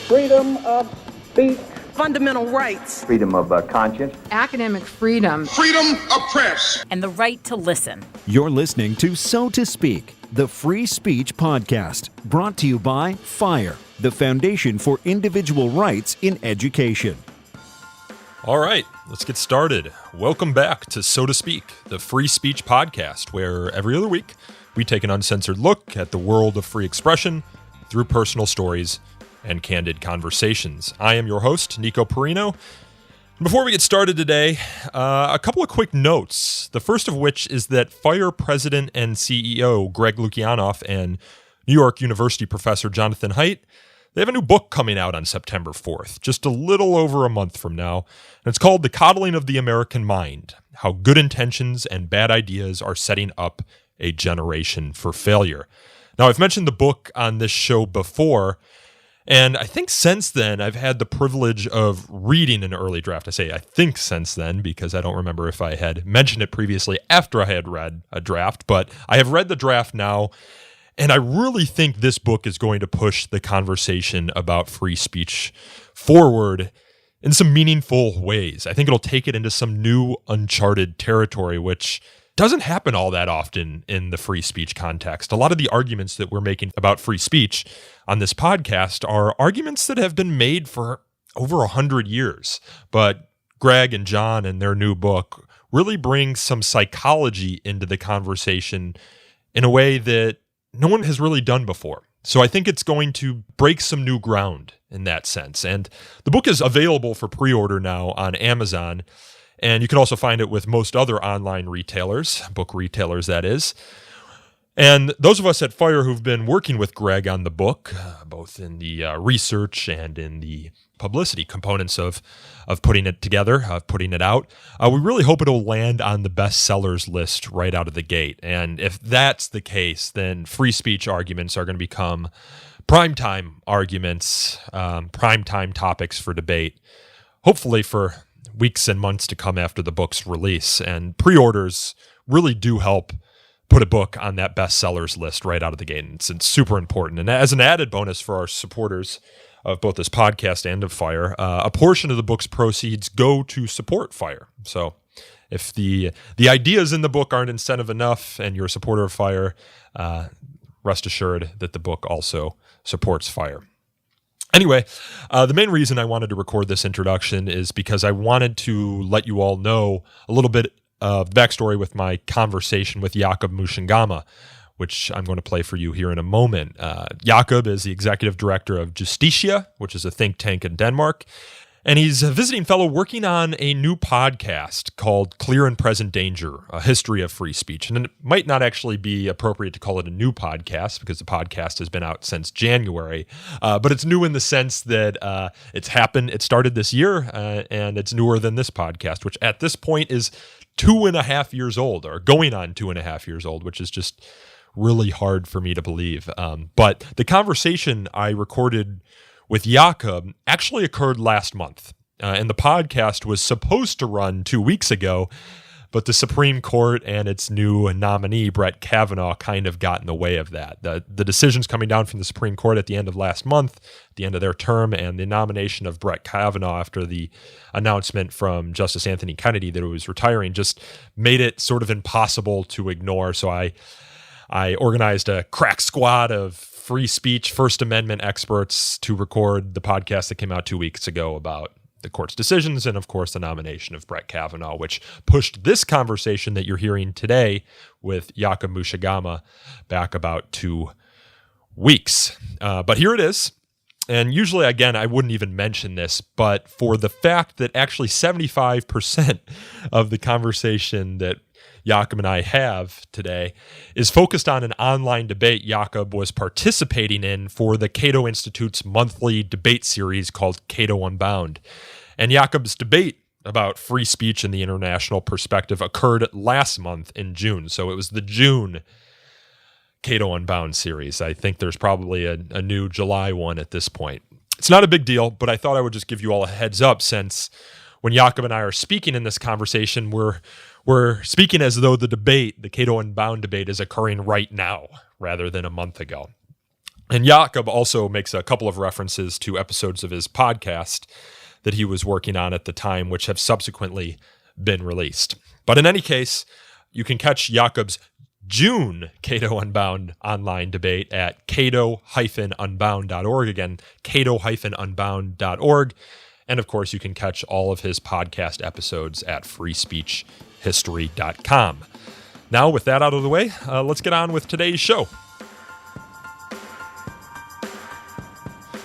freedom of speech, fundamental rights, freedom of conscience, academic freedom, freedom of press, and the right to listen. You're listening to So to Speak, the free speech podcast, brought to you by FIRE, the Foundation for Individual Rights in Education. All right, let's get started. Welcome back to So to Speak, the free speech podcast, where every other week we take an uncensored look at the world of free expression through personal stories and candid conversations. I am your host, Nico Perino. Before we get started today, a couple of quick notes. The first of which is that FIRE President and CEO Greg Lukianoff and New York University professor Jonathan Haidt, they have a new book coming out on September 4th, just a little over a month from now, and it's called The Coddling of the American Mind: How Good Intentions and Bad Ideas Are Setting Up a Generation for Failure. Now, I've mentioned the book on this show before, and I think since then I've had the privilege of reading an early draft. I say I think since then because I don't remember if I had mentioned it previously after I had read a draft, but I have read the draft now. And I really think this book is going to push the conversation about free speech forward in some meaningful ways. I think it'll take it into some new uncharted territory, which doesn't happen all that often in the free speech context. A lot of the arguments that we're making about free speech on this podcast are arguments that have been made for over 100 years. But Greg and John and their new book really bring some psychology into the conversation in a way that no one has really done before. So I think it's going to break some new ground in that sense. And the book is available for pre-order now on Amazon, and you can also find it with most other online retailers, book retailers that is. And those of us at FIRE who've been working with Greg on the book, both in the research and in the publicity components of putting it together, of putting it out, we really hope it'll land on the bestsellers list right out of the gate. And if that's the case, then free speech arguments are going to become primetime arguments, primetime topics for debate, hopefully for weeks and months to come after the book's release. And pre-orders really do help put a book on that bestsellers list right out of the gate. It's super important. And as an added bonus for our supporters of both this podcast and of FIRE, a portion of the book's proceeds go to support FIRE. So if the ideas in the book aren't incentive enough and you're a supporter of FIRE, rest assured that the book also supports FIRE. Anyway, the main reason I wanted to record this introduction is because I wanted to let you all know a little bit of backstory with my conversation with Jacob Mchangama, which I'm going to play for you here in a moment. Jacob is the executive director of Justitia, which is a think tank in Denmark, and he's a visiting fellow working on a new podcast called Clear and Present Danger, A History of Free Speech. And it might not actually be appropriate to call it a new podcast because the podcast has been out since January, but it's new in the sense that it's happened, it started this year, and it's newer than this podcast, which at this point is 2.5 years old, or going on 2.5 years old, which is just really hard for me to believe. But the conversation I recorded with Jacob actually occurred last month, and the podcast was supposed to run 2 weeks ago, but the Supreme Court and its new nominee, Brett Kavanaugh, kind of got in the way of that. The decisions coming down from the Supreme Court at the end of last month, at the end of their term, and the nomination of Brett Kavanaugh after the announcement from Justice Anthony Kennedy that he was retiring just made it sort of impossible to ignore. So I organized a crack squad of free speech, First Amendment experts to record the podcast that came out 2 weeks ago about the court's decisions and, of course, the nomination of Brett Kavanaugh, which pushed this conversation that you're hearing today with Jacob Mchangama back about 2 weeks. But here it is. And usually, again, I wouldn't even mention this, but for the fact that actually 75% of the conversation that Jacob and I have today is focused on an online debate Jacob was participating in for the Cato Institute's monthly debate series called Cato Unbound. And Jacob's debate about free speech in the international perspective occurred last month in June. So it was the June Cato Unbound series. I think there's probably a new July one at this point. It's not a big deal, but I thought I would just give you all a heads up, since when Jacob and I are speaking in this conversation, we're speaking as though the debate, the Cato Unbound debate, is occurring right now rather than a month ago. And Jacob also makes a couple of references to episodes of his podcast that he was working on at the time, which have subsequently been released. But in any case, you can catch Jacob's June Cato Unbound online debate at cato-unbound.org. Again, cato-unbound.org. And of course, you can catch all of his podcast episodes at freespeechhistory.com. Now, with that out of the way, let's get on with today's show.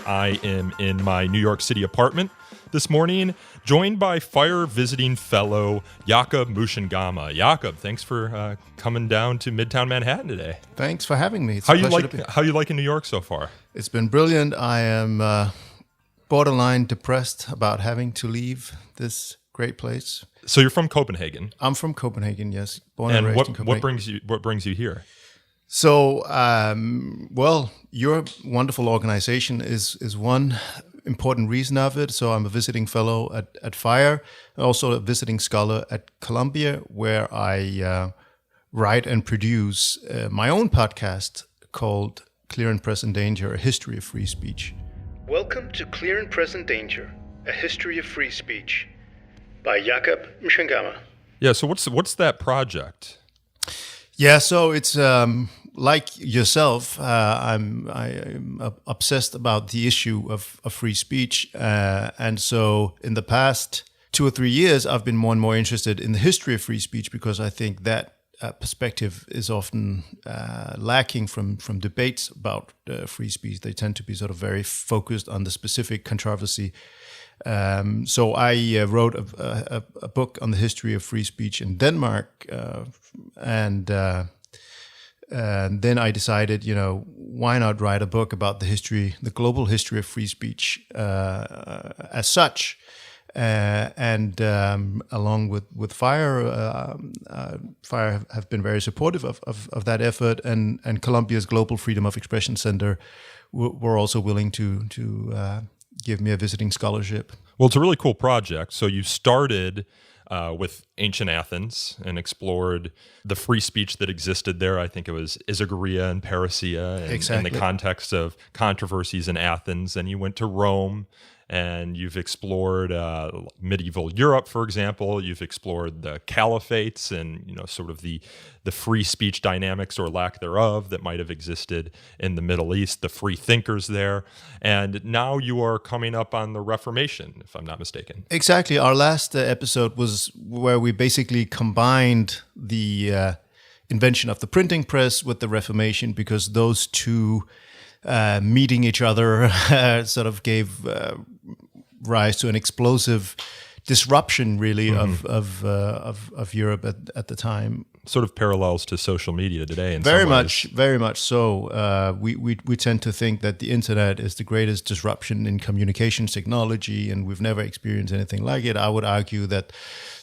I am in my New York City apartment this morning, joined by FIRE visiting fellow Jacob Mchangama. Jacob, thanks for coming down to Midtown Manhattan today. Thanks for having me. It's How a you pleasure to be- how you liking New York so far? It's been brilliant. I am borderline depressed about having to leave this great place. So you're from Copenhagen, I'm from Copenhagen, yes, born and and raised in what Copenhagen. brings you here? So, well, your wonderful organization is one important reason of it. So I'm a visiting fellow at FIRE, also a visiting scholar at Columbia, where I write and produce my own podcast called Clear and Present Danger, A History of Free Speech. Welcome to Clear and Present Danger, A History of Free Speech by Jacob Mchangama. Yeah. So what's that project? Yeah, so it's like yourself. I'm obsessed about the issue of free speech, and so in the past 2 or 3 years, I've been more and more interested in the history of free speech because I think that perspective is often lacking from debates about free speech. They tend to be sort of very focused on the specific controversy. So I wrote a book on the history of free speech in Denmark, and then I decided, why not write a book about the global history of free speech as such. And along with FIRE, FIRE have been very supportive of that effort, and Columbia's Global Freedom of Expression Center were also willing to give me a visiting scholarship. Well, it's a really cool project. So you started with ancient Athens and explored the free speech that existed there. I think it was Isagoria and Parousia, and Exactly. in the context of controversies in Athens. And you went to Rome, and you've explored medieval Europe, for example. You've explored the caliphates and sort of the free speech dynamics or lack thereof that might have existed in the Middle East, the free thinkers there. And now you are coming up on the Reformation, if I'm not mistaken. Exactly. Our last episode was where we basically combined the invention of the printing press with the Reformation, because those two meeting each other sort of gave rise to an explosive disruption, really, of Europe at the time. Sort of parallels to social media today. In Very some ways. very much so. We tend to think that the internet is the greatest disruption in communications technology, and we've never experienced anything like it. I would argue that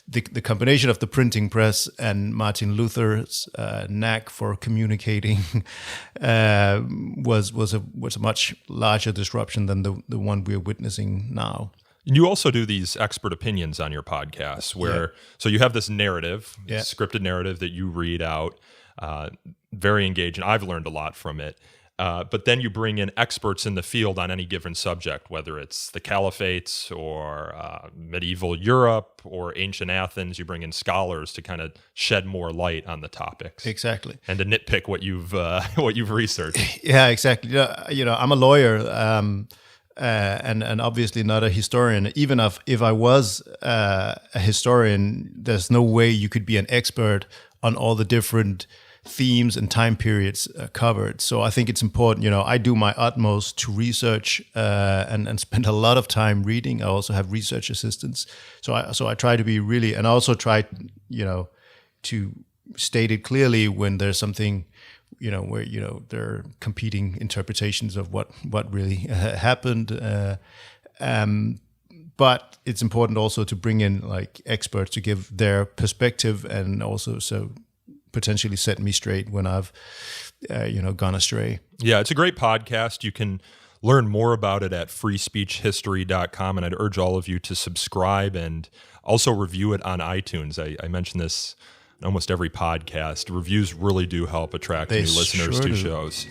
the combination of the printing press and Martin Luther's knack for communicating was a much larger disruption than the one we're witnessing now. You also do these expert opinions on your podcast where, so you have this narrative, scripted narrative that you read out, very engaging. I've learned a lot from it. But then you bring in experts in the field on any given subject, whether it's the caliphates or medieval Europe or ancient Athens. You bring in scholars to kind of shed more light on the topics. Exactly. And to nitpick what you've researched. Yeah, exactly. I'm a lawyer, and obviously not a historian. Even if I was a historian, there's no way you could be an expert on all the different themes and time periods covered. So I think it's important, I do my utmost to research and spend a lot of time reading. I also have research assistants. So I try to be really, and I also try, to state it clearly when there's something, where, there are competing interpretations of what really happened. But it's important also to bring in like experts to give their perspective, and also so potentially set me straight when I've, gone astray. Yeah, it's a great podcast. You can learn more about it at freespeechhistory.com, and I'd urge all of you to subscribe and also review it on iTunes. I mention this in almost every podcast. Reviews really do help attract new listeners to shows.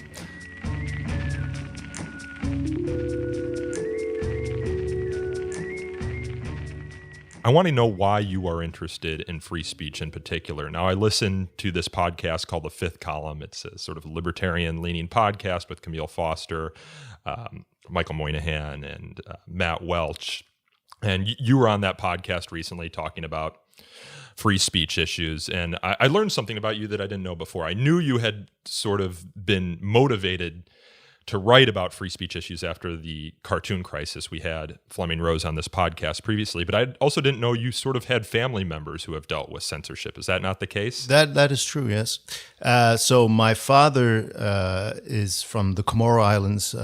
I want to know why you are interested in free speech in particular. Now, I listen to this podcast called The Fifth Column. It's a sort of libertarian-leaning podcast with Camille Foster, Michael Moynihan, and Matt Welch. And you were on that podcast recently talking about free speech issues. And I learned something about you that I didn't know before. I knew you had sort of been motivated to write about free speech issues after the cartoon crisis. We had Fleming Rose on this podcast previously, but I also didn't know you sort of had family members who have dealt with censorship. Is that not the case? That is true, yes. So my father is from the Comoro Islands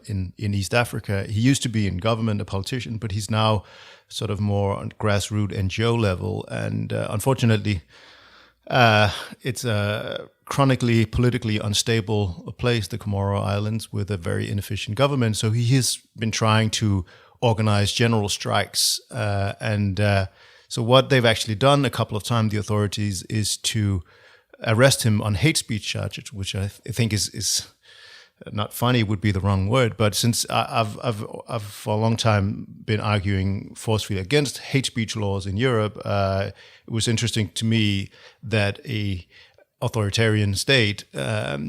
in East Africa. He used to be in government, a politician, but he's now sort of more on grassroots NGO level. And unfortunately, it's a chronically politically unstable place, the Comoro Islands, with a very inefficient government. So he has been trying to organize general strikes. So what they've actually done a couple of times, the authorities, is to arrest him on hate speech charges, which I think is not funny would be the wrong word, but since I've for a long time been arguing forcefully against hate speech laws in Europe, it was interesting to me that a authoritarian state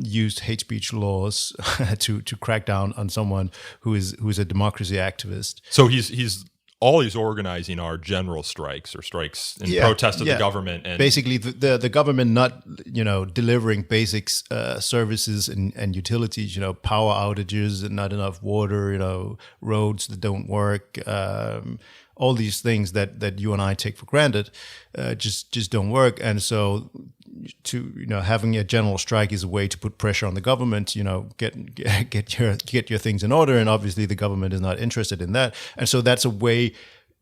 used hate speech laws to crack down on someone who is a democracy activist. So all he's organizing are general strikes or strikes in protest of the government, and basically the government not delivering basic services and utilities, power outages and not enough water, roads that don't work, all these things that you and I take for granted just don't work. And so having a general strike is a way to put pressure on the government, get your things in order, and obviously the government is not interested in that. And so that's a way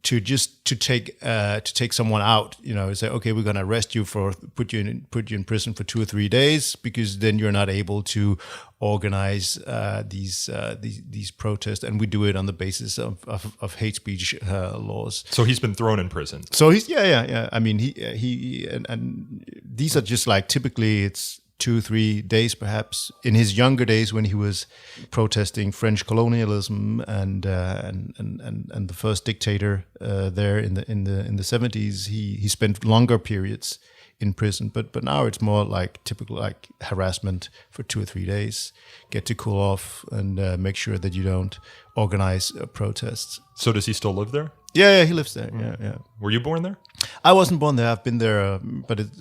to take someone out, say, okay, we're going to arrest you put you in prison for 2 or 3 days, because then you're not able to organize these protests, and we do it on the basis of hate speech laws. So he's been thrown in prison. So he's I mean he and these are just like typically it's 2-3 days perhaps. In his younger days, when he was protesting French colonialism and the first dictator there in the 70s, he spent longer periods in prison. But now it's more like typical like harassment for 2 or 3 days. Get to cool off and make sure that you don't organize protests. So does he still live there? Yeah, he lives there. Yeah. Were you born there? I wasn't born there. I've been there,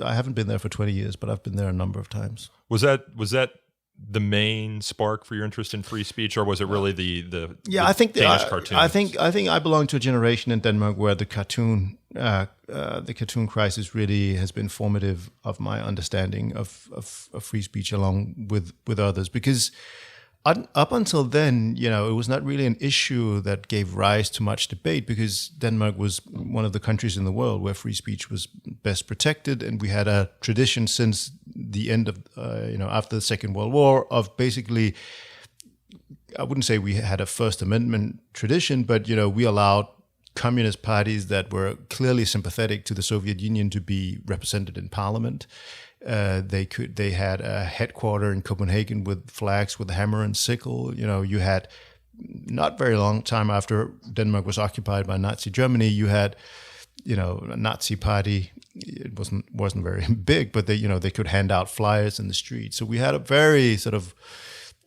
I haven't been there for 20 years. But I've been there a number of times. Was that the main spark for your interest in free speech, or was it really the I think Danish cartoons? I think I belong to a generation in Denmark where the cartoon crisis really has been formative of my understanding of free speech, along with others, because up until then, it was not really an issue that gave rise to much debate, because Denmark was one of the countries in the world where free speech was best protected, and we had a tradition since the end of, after the Second World War, of basically, I wouldn't say we had a First Amendment tradition, but we allowed communist parties that were clearly sympathetic to the Soviet Union to be represented in parliament. They had a headquarter in Copenhagen with flags with hammer and sickle. You had, not very long time after Denmark was occupied by Nazi Germany, you had, a Nazi party. It wasn't very big, but they could hand out flyers in the street. So we had a very sort of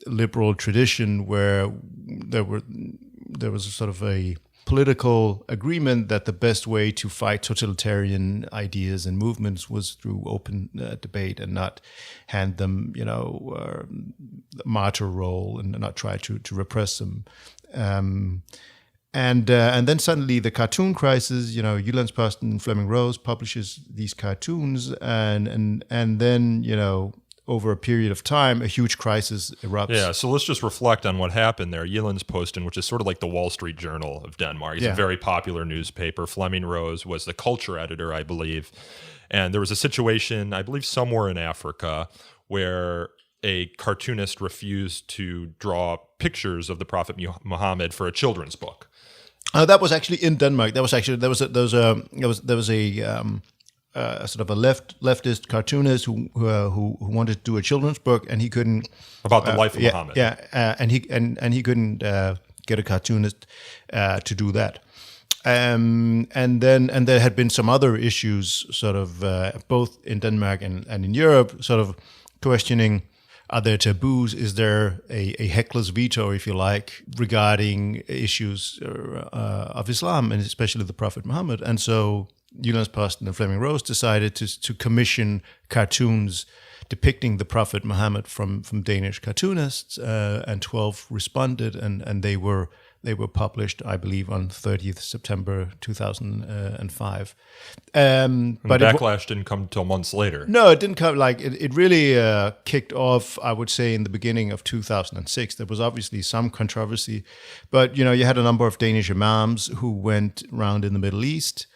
liberal tradition where there was a sort of a political agreement that the best way to fight totalitarian ideas and movements was through open debate, and not hand them, martyr role, and not try to repress them. And then suddenly the cartoon crisis, Jyllands-Posten, Fleming Rose publishes these cartoons, and then, over a period of time, a huge crisis erupts. Yeah, so let's just reflect on what happened there. Jyllands-Posten, which is sort of like the Wall Street Journal of Denmark. It's a very popular newspaper. Fleming Rose was the culture editor, I believe. And there was a situation, I believe somewhere in Africa, where a cartoonist refused to draw pictures of the Prophet Muhammad for a children's book. That was actually in Denmark. There was a sort of a leftist cartoonist who wanted to do a children's book, and he couldn't about the life of Muhammad. And he couldn't get a cartoonist to do that. And there had been some other issues, sort of both in Denmark and in Europe, sort of questioning: are there taboos? Is there a heckler's veto, if you like, regarding issues of Islam, and especially the Prophet Muhammad? And so Jyllands-Posten and Flemming Rose decided to commission cartoons depicting the Prophet Muhammad from Danish cartoonists, and 12 responded, and they were published, I believe, on 30th September 2005. But the backlash didn't come until months later. No, it didn't come. Like it really kicked off, I would say, in the beginning of 2006. There was obviously some controversy, but you had a number of Danish imams who went around in the Middle East,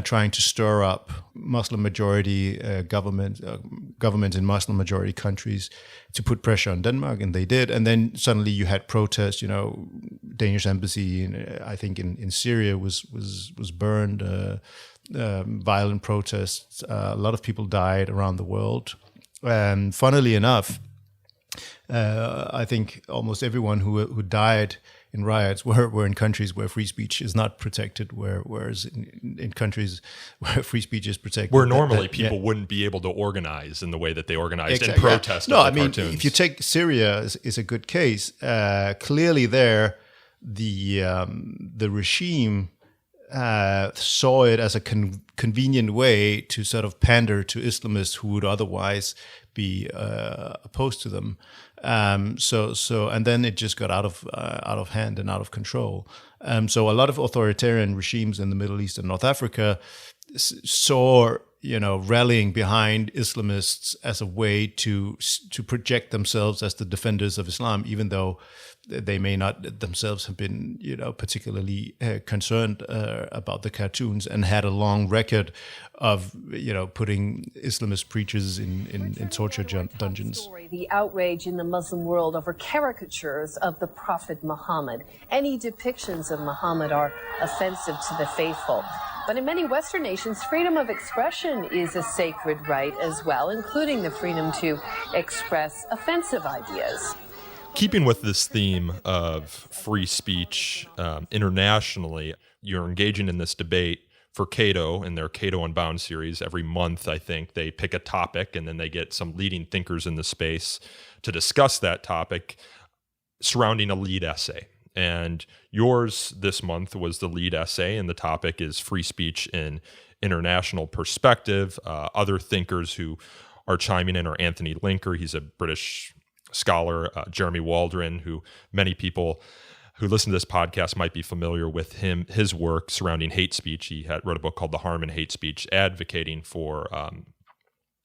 trying to stir up Muslim majority governments in Muslim majority countries to put pressure on Denmark, and they did. And then suddenly you had protests. Danish embassy, I think in Syria was burned. Violent protests. A lot of people died around the world. And funnily enough, I think almost everyone who died in riots were in countries where free speech is not protected, whereas in countries where free speech is protected, where normally people wouldn't be able to organize in the way that they organized and protest. No, I mean, if you take Syria is a good case. Clearly, there the regime saw it as a convenient way to sort of pander to Islamists who would otherwise be opposed to them. So and then it just got out of hand and out of control. So a lot of authoritarian regimes in the Middle East and North Africa saw rallying behind Islamists as a way to project themselves as the defenders of Islam, even though they may not themselves have been particularly concerned about the cartoons, and had a long record of putting Islamist preachers in torture dungeons. The outrage in the Muslim world over caricatures of the Prophet Muhammad. Any depictions of Muhammad are offensive to the faithful. But in many Western nations, freedom of expression is a sacred right as well, including the freedom to express offensive ideas. Keeping with this theme of free speech internationally, you're engaging in this debate for Cato in their Cato Unbound series. Every month, I think, they pick a topic, and then they get some leading thinkers in the space to discuss that topic surrounding a lead essay. And yours this month was the lead essay, and the topic is free speech in international perspective. Other thinkers who are chiming in are Anthony Linker. He's a British scholar, Jeremy Waldron, who many people who listen to this podcast might be familiar with his work surrounding hate speech. He wrote a book called The Harm in Hate Speech, advocating for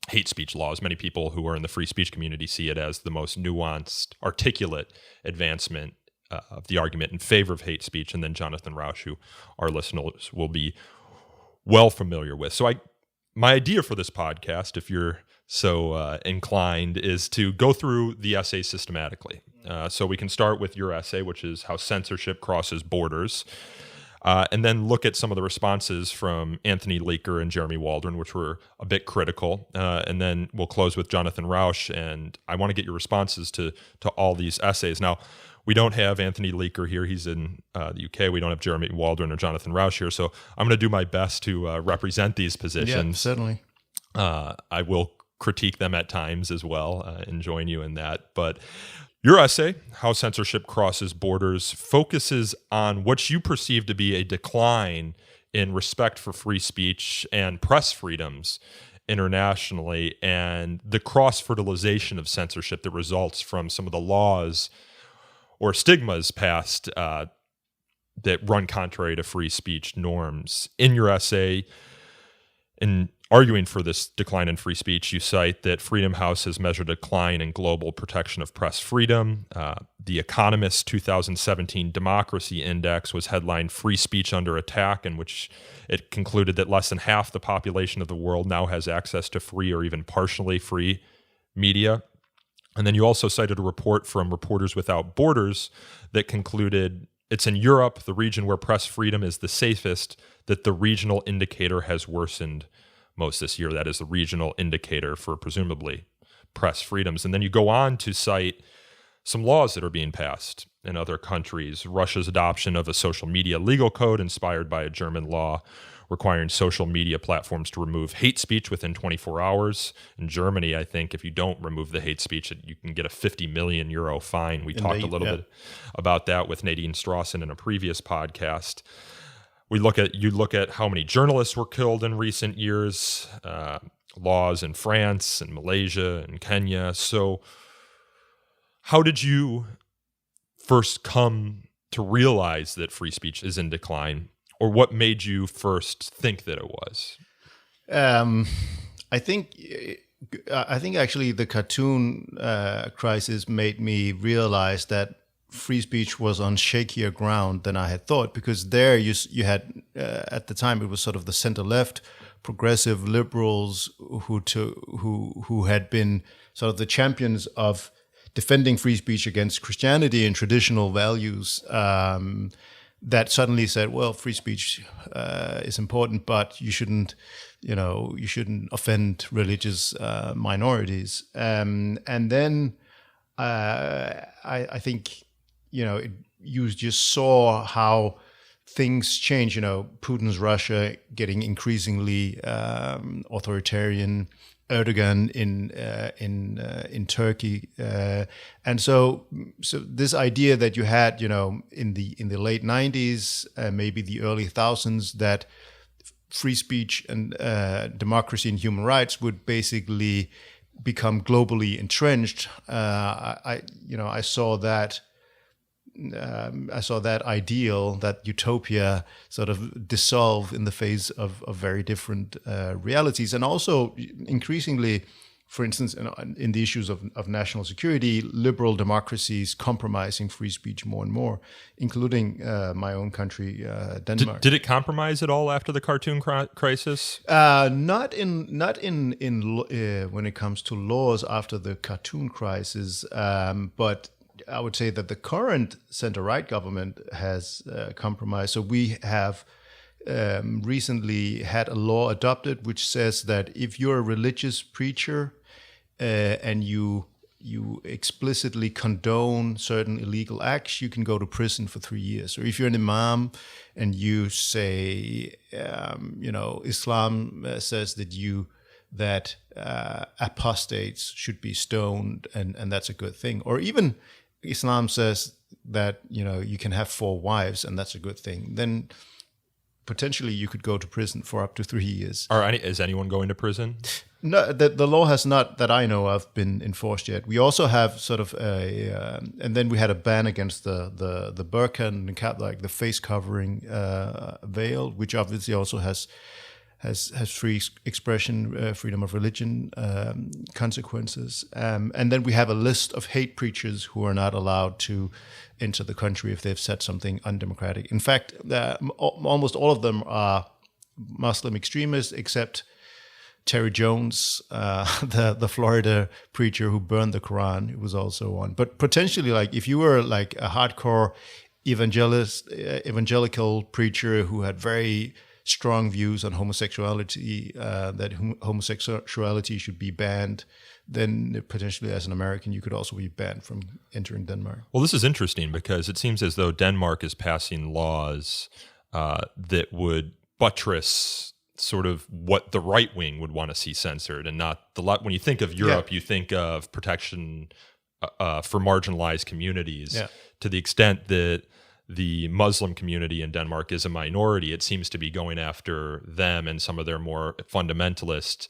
hate speech laws. Many people who are in the free speech community see it as the most nuanced, articulate advancement of the argument in favor of hate speech. And then Jonathan Rauch, who our listeners will be well familiar with. So my idea for this podcast, if you're so inclined, is to go through the essay systematically. So we can start with your essay, which is How Censorship Crosses Borders, and then look at some of the responses from Anthony Linker and Jeremy Waldron, which were a bit critical. And then we'll close with Jonathan Rauch, and I want to get your responses to all these essays. Now, we don't have Anthony Linker here. He's in the UK. We don't have Jeremy Waldron or Jonathan Rauch here. So I'm going to do my best to represent these positions. Yeah, certainly. I will critique them at times as well and join you in that. But your essay, How Censorship Crosses Borders, focuses on what you perceive to be a decline in respect for free speech and press freedoms internationally, and the cross-fertilization of censorship that results from some of the laws or stigmas passed that run contrary to free speech norms. In your essay, in arguing for this decline in free speech, you cite that Freedom House has measured a decline in global protection of press freedom. The Economist 2017 Democracy Index was headlined Free Speech Under Attack, in which it concluded that less than half the population of the world now has access to free or even partially free media. And then you also cited a report from Reporters Without Borders that concluded it's in Europe, the region where press freedom is the safest, that the regional indicator has worsened most this year. That is the regional indicator for presumably press freedoms. And then you go on to cite some laws that are being passed in other countries. Russia's adoption of a social media legal code inspired by a German law requiring social media platforms to remove hate speech within 24 hours. In Germany, I think if you don't remove the hate speech, you can get a 50 million euro fine. We talked a little bit about that with Nadine Strawson in a previous podcast. You look at how many journalists were killed in recent years, laws in France and Malaysia and Kenya. So how did you first come to realize that free speech is in decline, or what made you first think that it was? I think actually the cartoon crisis made me realize that free speech was on shakier ground than I had thought, because there you had at the time it was sort of the center left progressive liberals who had been sort of the champions of defending free speech against Christianity and traditional values, that suddenly said, well, free speech is important, but you shouldn't offend religious minorities. And then I think, you just saw how things change. Putin's Russia getting increasingly authoritarian, Erdogan in Turkey, and so this idea that you had, in the late 90s, maybe the early thousands, that free speech and democracy and human rights would basically become globally entrenched. I saw that. I saw that ideal, that utopia, sort of dissolve in the face of very different realities, and also increasingly, for instance, in the issues of national security, liberal democracies compromising free speech more and more, including my own country, Denmark. Did it compromise at all after the cartoon crisis? Not in when it comes to laws after the cartoon crisis, but I would say that the current center-right government has compromised. So we have recently had a law adopted which says that if you're a religious preacher and you explicitly condone certain illegal acts, you can go to prison for 3 years. Or if you're an imam and you say, Islam says that apostates should be stoned, and that's a good thing. Or even Islam says that you can have 4 wives and that's a good thing, then potentially you could go to prison for up to 3 years. Is anyone going to prison? No, the law has not, that I know of, been enforced yet. We also have sort of and then we had a ban against the burqa and like the face covering veil, which obviously also has free expression, freedom of religion consequences. And then we have a list of hate preachers who are not allowed to enter the country if they've said something undemocratic. In fact, almost all of them are Muslim extremists, except Terry Jones, the Florida preacher who burned the Quran. It was also one. But potentially, like, if you were like a hardcore evangelical preacher who had very strong views on homosexuality, that homosexuality should be banned, then potentially as an American you could also be banned from entering Denmark. Well, this is interesting because it seems as though Denmark is passing laws that would buttress sort of what the right wing would want to see censored, and not the left. When you think of Europe, you think of protection for marginalized communities. To the extent that the Muslim community in Denmark is a minority, it seems to be going after them and some of their more fundamentalist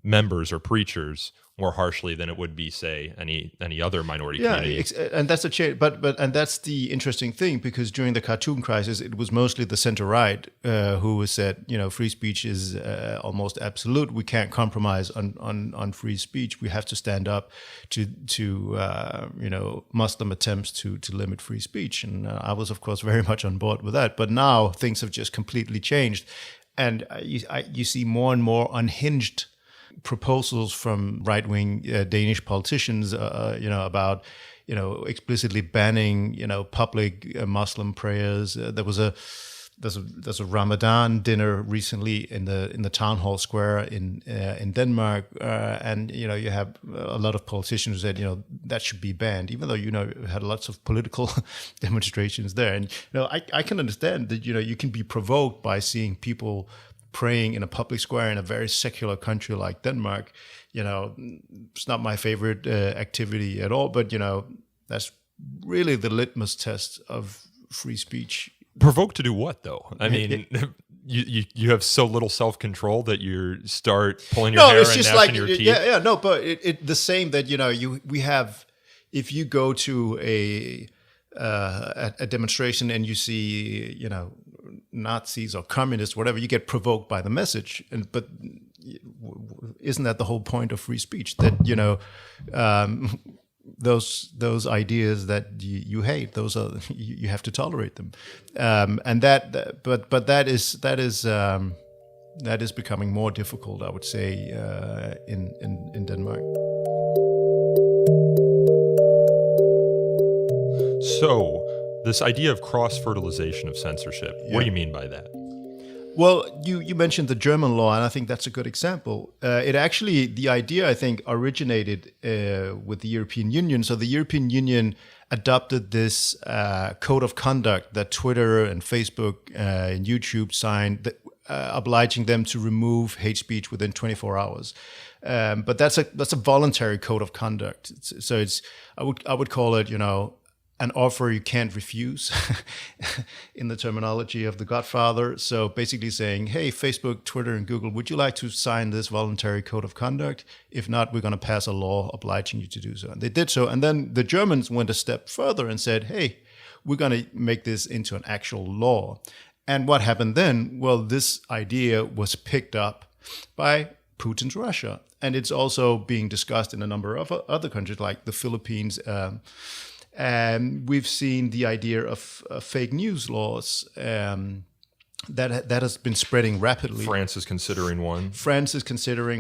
members or preachers more harshly than it would be, say, any other minority community. And that's a change. But that's the interesting thing, because during the cartoon crisis, it was mostly the center right who said, free speech is almost absolute. We can't compromise on free speech. We have to stand up to Muslim attempts to limit free speech. And I was, of course, very much on board with that. But now things have just completely changed, and you see more and more unhinged proposals from right-wing Danish politicians, about, explicitly banning, public Muslim prayers. There was there's a Ramadan dinner recently in the town hall square in Denmark, and you have a lot of politicians who said that should be banned, even though you had lots of political demonstrations there. And I can understand that you can be provoked by seeing people praying in a public square in a very secular country like Denmark. It's not my favorite activity at all, but that's really the litmus test of free speech. Provoked to do what, though? I mean, you have so little self-control that you start pulling your hair and gnashing your teeth. Yeah, no, but it the same that we have. If you go to a demonstration and you see Nazis or communists, whatever, you get provoked by the message. But isn't that the whole point of free speech? That those ideas that you hate, those are you have to tolerate them, and that is becoming more difficult, I would say, in Denmark. So, this idea of cross-fertilization of censorship, what do you mean by that? Well, you mentioned the German law, and I think that's a good example. The idea, I think, originated with the European Union. So the European Union adopted this code of conduct that Twitter and Facebook and YouTube signed, obliging them to remove hate speech within 24 hours. But that's a voluntary code of conduct. I would call it, an offer you can't refuse in the terminology of The Godfather. So basically saying, hey, Facebook, Twitter, and Google, would you like to sign this voluntary code of conduct? If not, we're going to pass a law obliging you to do so. And they did so. And then the Germans went a step further and said, hey, we're going to make this into an actual law. And what happened then? Well, this idea was picked up by Putin's Russia. And it's also being discussed in a number of other countries like the Philippines. And we've seen the idea of fake news laws that has been spreading rapidly. France is considering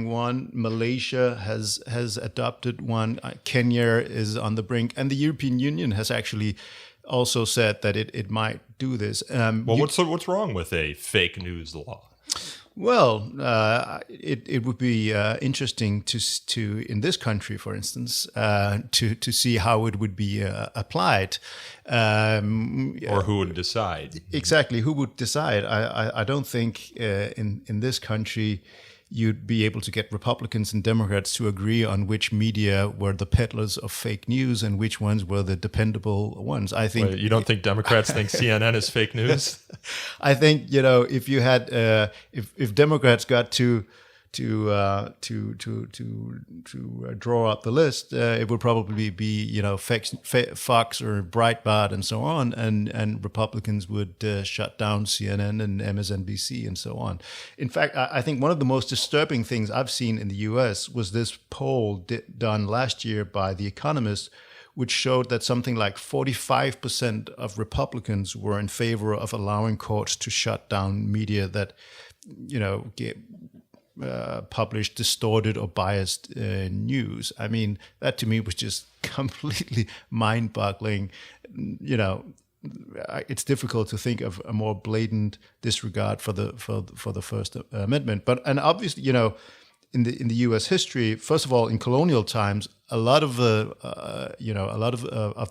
one. Malaysia has adopted one. Kenya is on the brink, and the European Union has actually also said that it might do this. What's wrong with a fake news law? Well, it would be interesting to in this country, for instance, to see how it would be applied, or who would decide. Exactly, who would decide? I don't think in this country you'd be able to get Republicans and Democrats to agree on which media were the peddlers of fake news and which ones were the dependable ones. I think. Wait, you don't think Democrats think CNN is fake news? I think if you had if Democrats got to draw up the list, it would probably be Fox or Breitbart and so on, and Republicans would shut down CNN and MSNBC and so on. In fact, I think one of the most disturbing things I've seen in the U.S. was this poll done last year by The Economist, which showed that something like 45% of Republicans were in favor of allowing courts to shut down media that published distorted or biased news. I mean, that to me was just completely mind-boggling. It's difficult to think of a more blatant disregard for the First Amendment. And obviously, in the U.S. history, first of all, in colonial times, a lot of the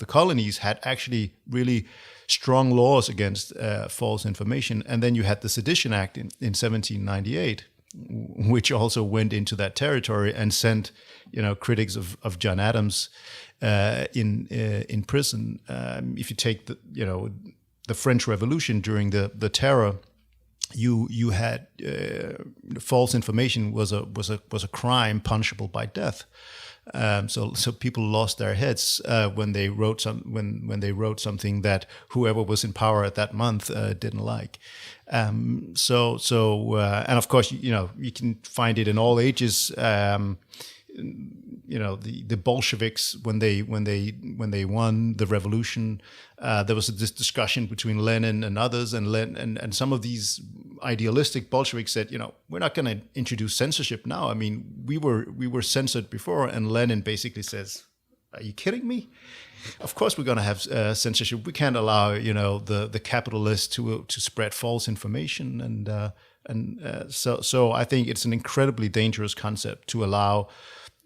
colonies had actually really strong laws against false information. And then you had the Sedition Act in 1798. Which also went into that territory and sent, critics of John Adams in prison. If you take the French Revolution during the Terror, you had false information was a crime punishable by death. So people lost their heads when they wrote something that whoever was in power at that month didn't like. And of course, you can find it in all ages. The Bolsheviks, when they won the revolution, there was this discussion between Lenin and others, and some of these idealistic Bolsheviks said, we're not going to introduce censorship now. I mean, we were censored before, and Lenin basically says, are you kidding me? Of course, we're going to have censorship. We can't allow, the capitalists to spread false information, so I think it's an incredibly dangerous concept to allow,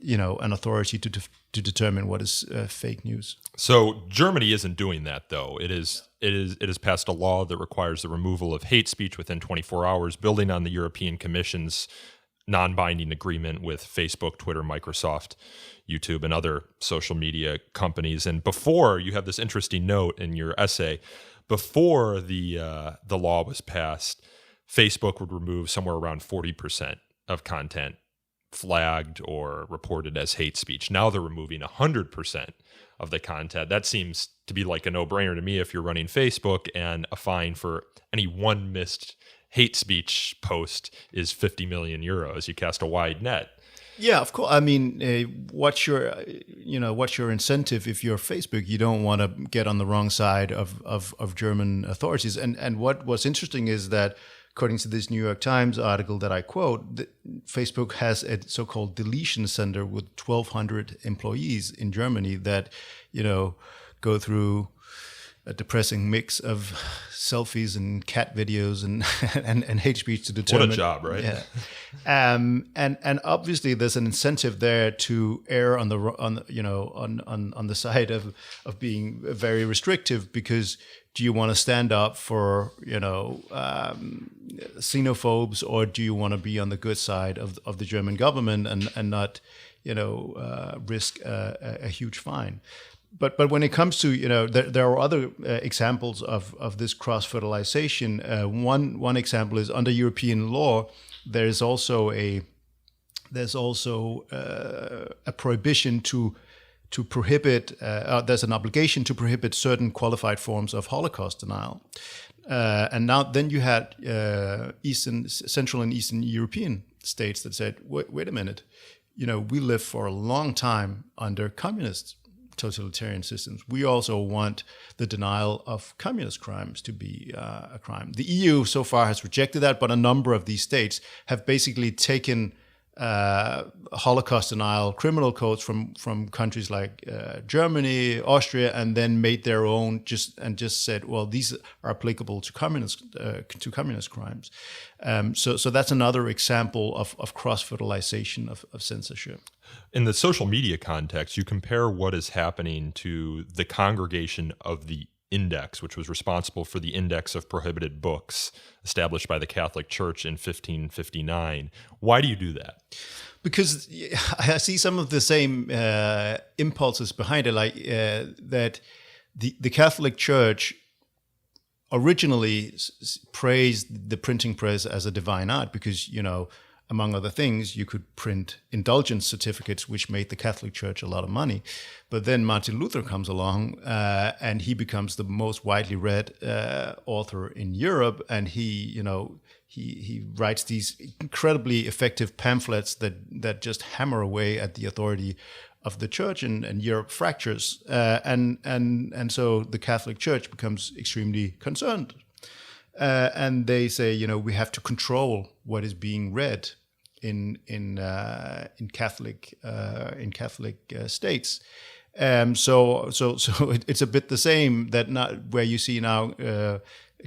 an authority to determine what is fake news. So Germany isn't doing that, though. It has passed a law that requires the removal of hate speech within 24 hours, building on the European Commission's non-binding agreement with Facebook, Twitter, Microsoft, YouTube, and other social media companies. And before, you have this interesting note in your essay, before the law was passed, Facebook would remove somewhere around 40% of content flagged or reported as hate speech. Now they're removing 100% of the content. That seems to be like a no-brainer to me if you're running Facebook, and a fine for any one missed hate speech post is 50 million euros. You cast a wide net. Yeah, of course. I mean, what's your incentive if you're Facebook? You don't want to get on the wrong side of German authorities. And what's interesting is that, according to this New York Times article that I quote, Facebook has a so-called deletion center with 1,200 employees in Germany that, go through a depressing mix of selfies and cat videos and hate speech to determine. What a job, right? Yeah. And obviously there's an incentive there to err on the side of being very restrictive, because do you want to stand up for xenophobes, or do you want to be on the good side of the German government and not risk a huge fine? But when it comes to, there are other examples of this cross-fertilization. One example is under European law, there's also a prohibition to prohibit. There's an obligation to prohibit certain qualified forms of Holocaust denial. And then you had Central and Eastern European states that said, wait a minute, we lived for a long time under communist totalitarian systems. We also want the denial of communist crimes to be a crime. The EU so far has rejected that, but a number of these states have basically taken Holocaust denial criminal codes from countries like Germany, Austria, and then made their own just said, well, these are applicable to communist crimes. So that's another example of cross-fertilization of censorship. In the social media context, you compare what is happening to the Congregation of the Index, which was responsible for the Index of Prohibited Books established by the Catholic Church in 1559. Why do you do that? Because I see some of the same impulses behind it, like that the Catholic Church originally praised the printing press as a divine art because, among other things, you could print indulgence certificates, which made the Catholic Church a lot of money. But then Martin Luther comes along, and he becomes the most widely read author in Europe, and he writes these incredibly effective pamphlets that just hammer away at the authority of the Church, and Europe fractures, and so the Catholic Church becomes extremely concerned. And they say, we have to control what is being read in Catholic states. So it's a bit the same that not where you see now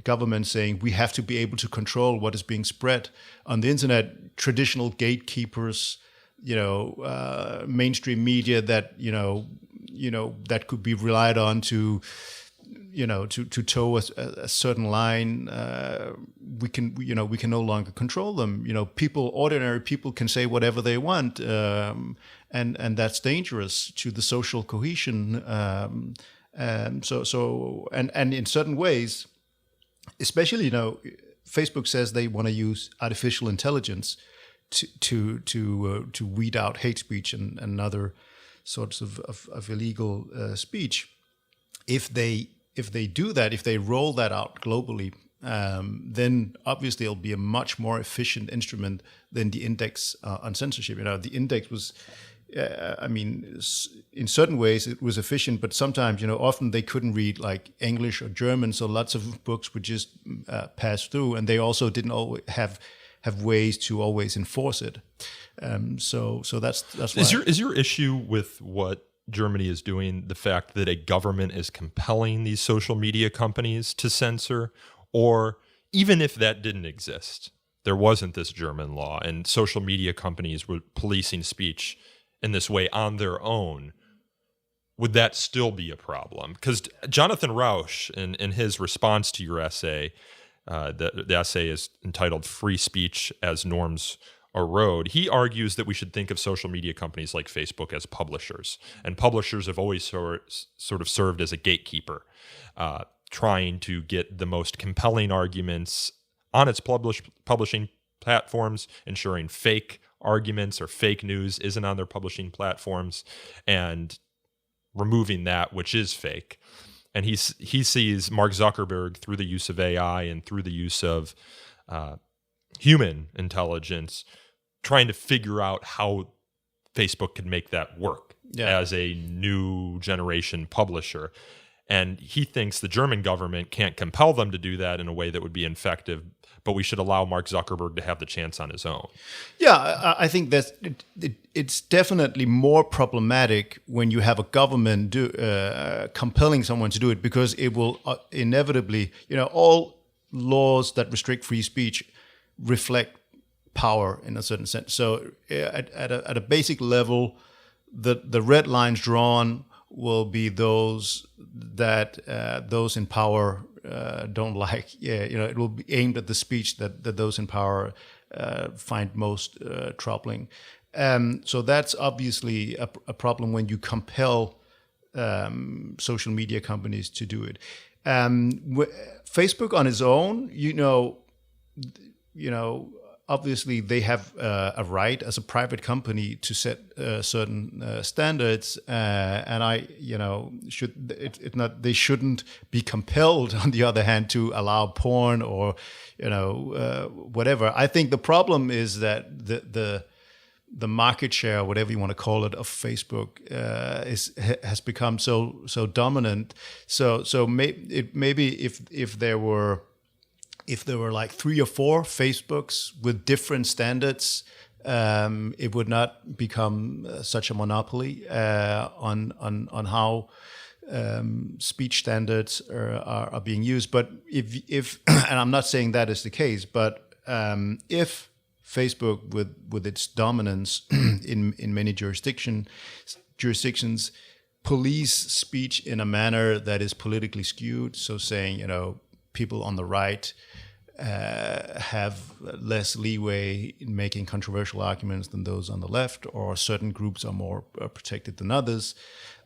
government saying we have to be able to control what is being spread on the internet. Traditional gatekeepers, mainstream media that that could be relied on to toe a certain line, we can no longer control them. Ordinary people can say whatever they want, and that's dangerous to the social cohesion. So in certain ways, especially Facebook says they want to use artificial intelligence to weed out hate speech and other sorts of illegal speech. If they do that, if they roll that out globally, then obviously it'll be a much more efficient instrument than the index on censorship. The index was, in certain ways it was efficient, but sometimes, often they couldn't read like English or German, so lots of books would just pass through, and they also didn't always have ways to always enforce it. So that's why. Is your issue with what Germany is doing the fact that a government is compelling these social media companies to censor? Or even if that didn't exist, there wasn't this German law and social media companies were policing speech in this way on their own, would that still be a problem? Because Jonathan Rausch, in his response to your essay, the essay is entitled Free Speech as Norms Erode, he argues that we should think of social media companies like Facebook as publishers. And publishers have always sort of served as a gatekeeper, trying to get the most compelling arguments on its publishing platforms, ensuring fake arguments or fake news isn't on their publishing platforms, and removing that which is fake. And he sees Mark Zuckerberg, through the use of AI and through the use of human intelligence, trying to figure out how Facebook can make that work as a new generation publisher. And he thinks the German government can't compel them to do that in a way that would be effective, but we should allow Mark Zuckerberg to have the chance on his own. Yeah, I think that it's definitely more problematic when you have a government compelling someone to do it, because it will inevitably, all laws that restrict free speech reflect power in a certain sense. So at a basic level, the red lines drawn will be those that those in power don't like. It will be aimed at the speech that those in power find most troubling. So that's obviously a problem when you compel social media companies to do it. Facebook on its own, obviously they have a right as a private company to set certain standards, and they shouldn't be compelled, on the other hand, to allow porn or whatever. I think the problem is that the market share, whatever you want to call it, of Facebook has become so dominant. So maybe if there were like 3 or 4 Facebooks with different standards, it would not become such a monopoly on how speech standards are being used. But if and I'm not saying that is the case, but if Facebook, with its dominance in many jurisdictions, police speech in a manner that is politically skewed, so saying, people on the right have less leeway in making controversial arguments than those on the left, or certain groups are more protected than others,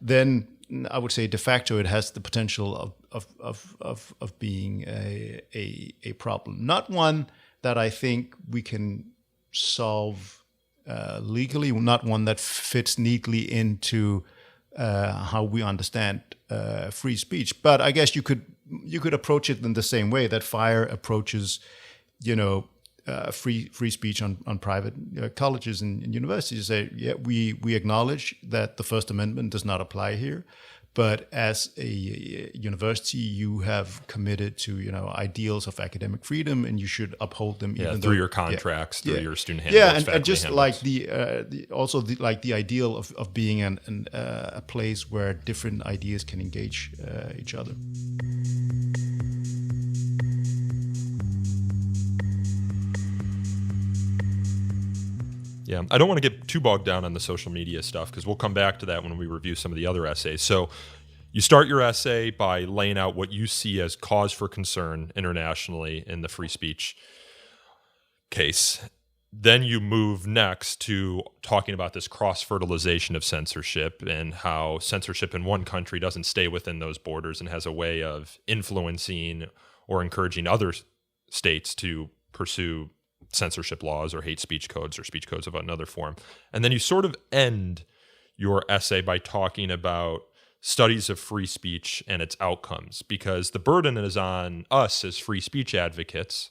then I would say de facto it has the potential of being a problem. Not one that I think we can solve legally, not one that fits neatly into how we understand free speech. But I guess you could approach it in the same way that FIRE approaches, free speech on private colleges and universities. Say, we acknowledge that the First Amendment does not apply here, but as a university, you have committed to ideals of academic freedom, and you should uphold them. Even through your contracts, through your student handbooks, and just handbooks. like the ideal of being a place where different ideas can engage each other. Yeah, I don't want to get too bogged down on the social media stuff, because we'll come back to that when we review some of the other essays. So you start your essay by laying out what you see as cause for concern internationally in the free speech case. Then you move next to talking about this cross-fertilization of censorship and how censorship in one country doesn't stay within those borders and has a way of influencing or encouraging other states to pursue censorship laws or hate speech codes or speech codes of another form. And then you sort of end your essay by talking about studies of free speech and its outcomes, because the burden is on us as free speech advocates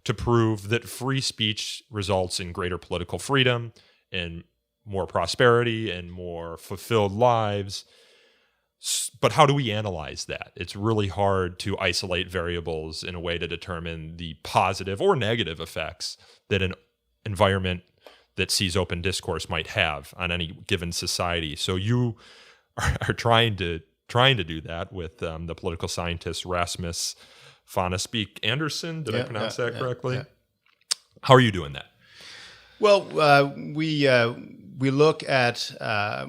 to prove that free speech results in greater political freedom and more prosperity and more fulfilled lives. But how do we analyze that? It's really hard to isolate variables in a way to determine the positive or negative effects that an environment that sees open discourse might have on any given society. So you are trying to do that with the political scientist Rasmus Speak Anderson. Did I pronounce that correctly? Yeah. How are you doing that? Well, we look at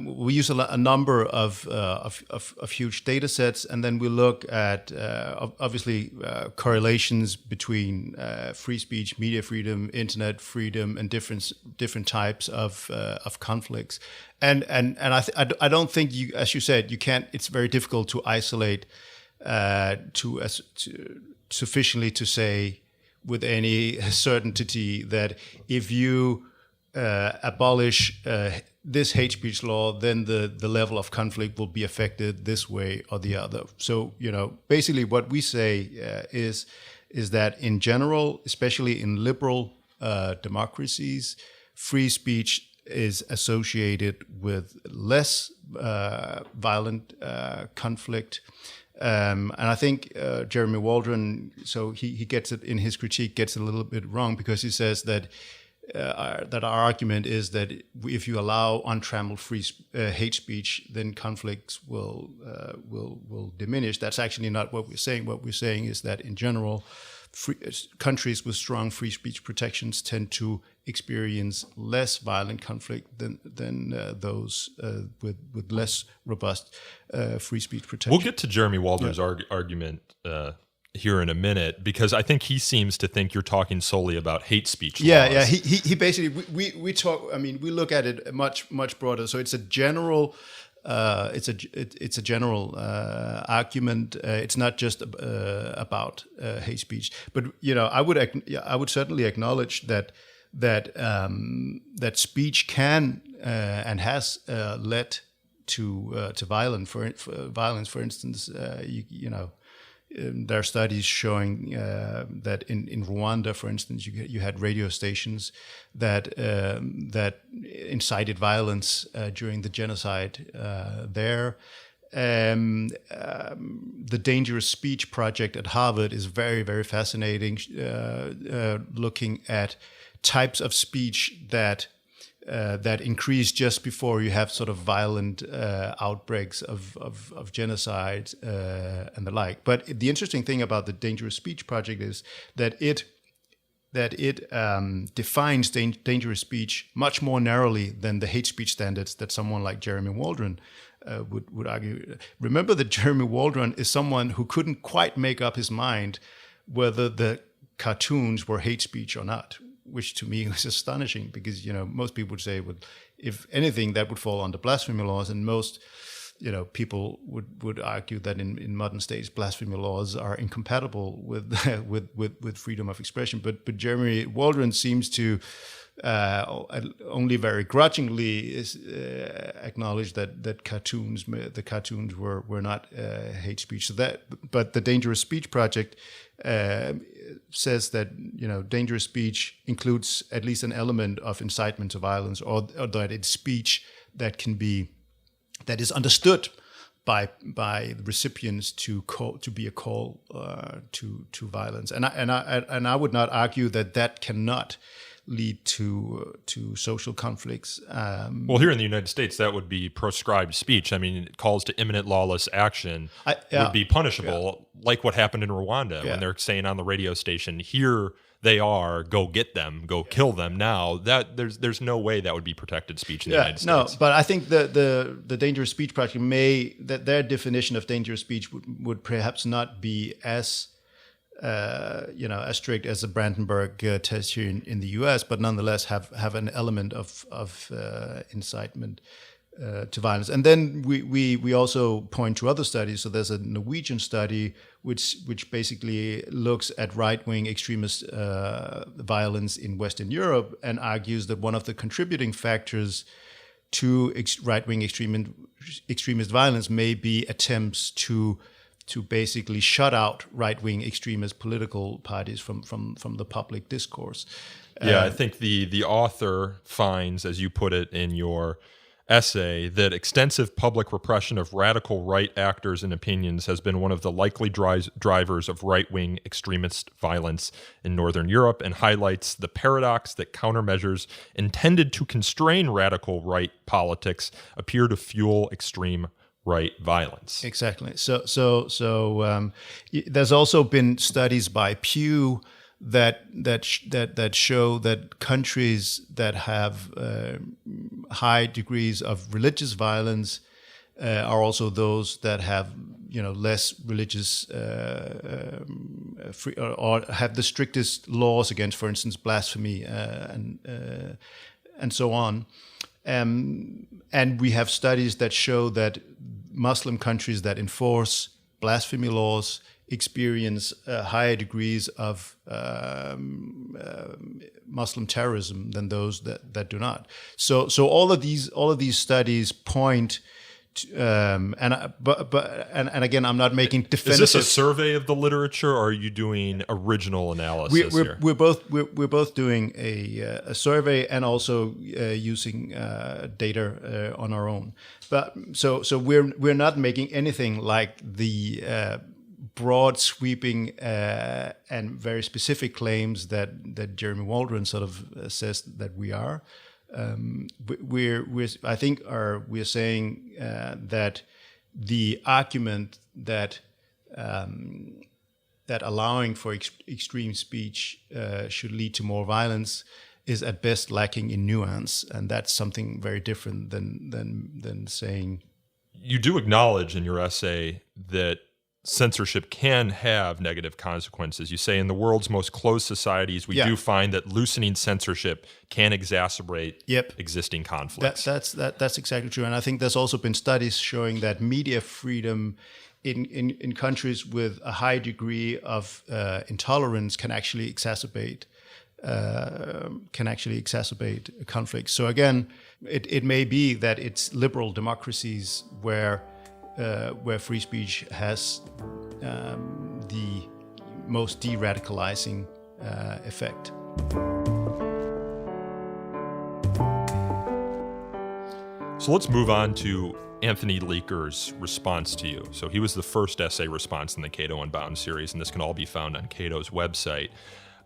we use a number of huge data sets, and then we look at obviously correlations between free speech, media freedom, internet freedom, and different types of conflicts. And I don't think you, as you said, you can't. It's very difficult to isolate sufficiently to say with any certainty that if you abolish this hate speech law, then the level of conflict will be affected this way or the other. So, basically what we say is that in general, especially in liberal democracies, free speech is associated with less violent conflict. And I think Jeremy Waldron, so he gets it in his critique, gets it a little bit wrong, because he says that our argument is that if you allow untrammeled free hate speech, then conflicts will diminish. That's actually not what we're saying. What we're saying is that in general, countries with strong free speech protections tend to experience less violent conflict than those with less robust free speech protection. We'll get to Jeremy Waldron's argument here in a minute, because I think he seems to think you're talking solely about hate speech laws. Yeah. He basically we talk. I mean, we look at it much broader. So it's a general. It's a general argument. It's not just about hate speech, but I would certainly acknowledge that speech can and has led to violence. For instance, there are studies showing that in Rwanda, for instance, you had radio stations that incited violence during the genocide there. The Dangerous Speech Project at Harvard is very, very fascinating, looking at types of speech that increase just before you have sort of violent outbreaks of genocide and the like. But the interesting thing about the Dangerous Speech Project is that it defines dangerous speech much more narrowly than the hate speech standards that someone like Jeremy Waldron would argue. Remember that Jeremy Waldron is someone who couldn't quite make up his mind whether the cartoons were hate speech or not, which to me was astonishing, because most people would say, well, if anything, that would fall under blasphemy laws, and most people would argue that in modern states blasphemy laws are incompatible with freedom of expression. But Jeremy Waldron seems to only very grudgingly acknowledge that the cartoons were not hate speech. But the Dangerous Speech Project says that dangerous speech includes at least an element of incitement to violence, or that it's speech that is understood by the recipients to be a call to violence. And I would not argue that cannot lead to social conflicts. Well, here in the United States, that would be proscribed speech. I mean, calls to imminent lawless action would be punishable, like what happened in Rwanda when they're saying on the radio station, "Here they are, go get them, go kill them now." That there's no way that would be protected speech in the United States. No, but I think the Dangerous Speech Project that their definition of dangerous speech would perhaps not be as as strict as the Brandenburg test here in the U.S., but nonetheless have an element of incitement to violence. And then we also point to other studies. So there's a Norwegian study which basically looks at right-wing extremist violence in Western Europe and argues that one of the contributing factors to right-wing extremist violence may be attempts to basically shut out right-wing extremist political parties from the public discourse. I think the author finds, as you put it in your essay, that extensive public repression of radical right actors and opinions has been one of the likely drivers of right-wing extremist violence in Northern Europe, and highlights the paradox that countermeasures intended to constrain radical right politics appear to fuel extreme right violence. Exactly. There's also been studies by Pew that show that countries that have high degrees of religious violence are also those that have less religious free, or have the strictest laws against, for instance, blasphemy and so on. And we have studies that show that Muslim countries that enforce blasphemy laws experience higher degrees of Muslim terrorism than those that do not. So all of these studies point to, and again, I'm not making definitive. Is this a survey of the literature, or are you doing original analysis here? We're both doing a survey and also using data on our own. But so we're not making anything like the broad, sweeping, and very specific claims that Jeremy Waldron sort of says that we are. We're saying that the argument that allowing for extreme speech should lead to more violence is at best lacking in nuance, and that's something very different than saying. You do acknowledge in your essay that censorship can have negative consequences. You say in the world's most closed societies, we do find that loosening censorship can exacerbate existing conflicts. That's exactly true. And I think there's also been studies showing that media freedom in countries with a high degree of intolerance can actually exacerbate conflicts. So again, it may be that it's liberal democracies where free speech has the most de-radicalizing effect. So let's move on to Anthony Leaker's response to you. So he was the first essay response in the Cato Unbound series, and this can all be found on Cato's website.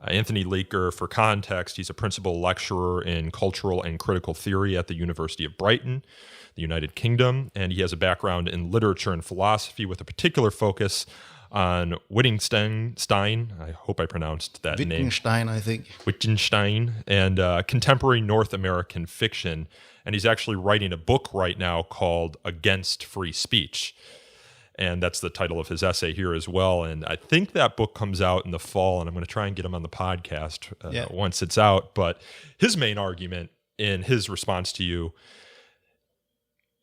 Anthony Leaker, for context, he's a principal lecturer in cultural and critical theory at the University of Brighton, the United Kingdom, and he has a background in literature and philosophy with a particular focus on Wittgenstein, I hope I pronounced that name. Wittgenstein, I think. Wittgenstein, and contemporary North American fiction. And he's actually writing a book right now called Against Free Speech. And that's the title of his essay here as well. And I think that book comes out in the fall, and I'm going to try and get him on the podcast once it's out. But his main argument in his response to you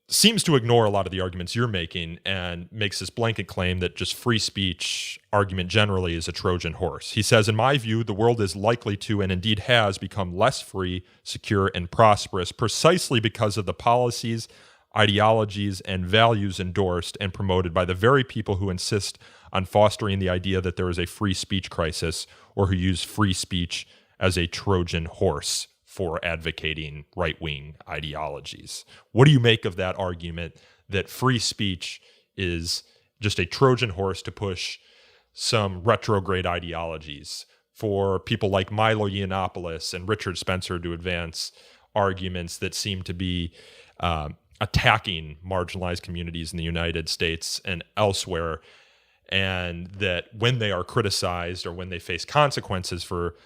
seems to ignore a lot of the arguments you're making and makes this blanket claim that just free speech argument generally is a Trojan horse. He says, in my view, the world is likely to, and indeed has, become less free, secure, and prosperous precisely because of the policies, ideologies, and values endorsed and promoted by the very people who insist on fostering the idea that there is a free speech crisis, or who use free speech as a Trojan horse for advocating right-wing ideologies. What do you make of that argument that free speech is just a Trojan horse to push some retrograde ideologies, for people like Milo Yiannopoulos and Richard Spencer to advance arguments that seem to be attacking marginalized communities in the United States and elsewhere, and that when they are criticized or when they face consequences for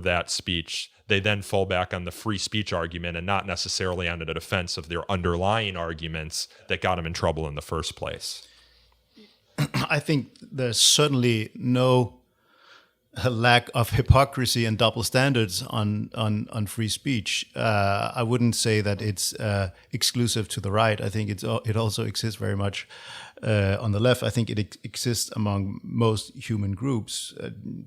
that speech, they then fall back on the free speech argument and not necessarily on the defense of their underlying arguments that got them in trouble in the first place? I think there's certainly no lack of hypocrisy and double standards on free speech. I wouldn't say that it's exclusive to the right. I think it also exists very much on the left. I think it exists among most human groups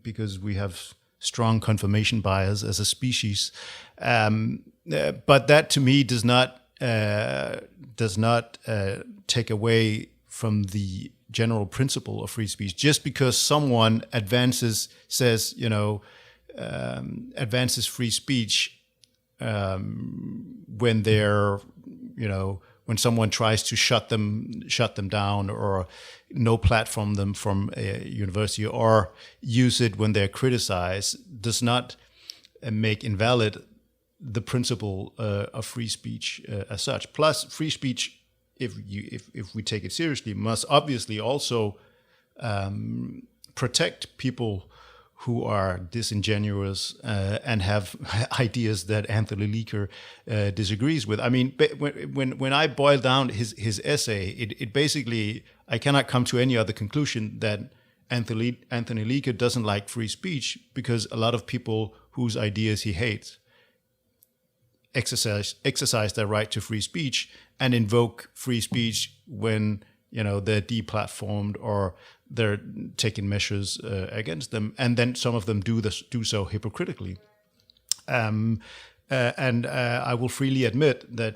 because we have strong confirmation bias as a species. But that to me does not take away from the general principle of free speech. Just because someone advances free speech when they're, when someone tries to shut them down or no platform them from a university or use it when they're criticized, does not make invalid the principle of free speech as such. Plus, free speech if we take it seriously, must obviously also protect people who are disingenuous and have ideas that Anthony Leaker disagrees with. I mean, when I boil down his essay, it basically, I cannot come to any other conclusion that Anthony Leaker doesn't like free speech because a lot of people whose ideas he hates exercise their right to free speech and invoke free speech when they're deplatformed or they're taking measures against them, and then some of them do so hypocritically. And I will freely admit that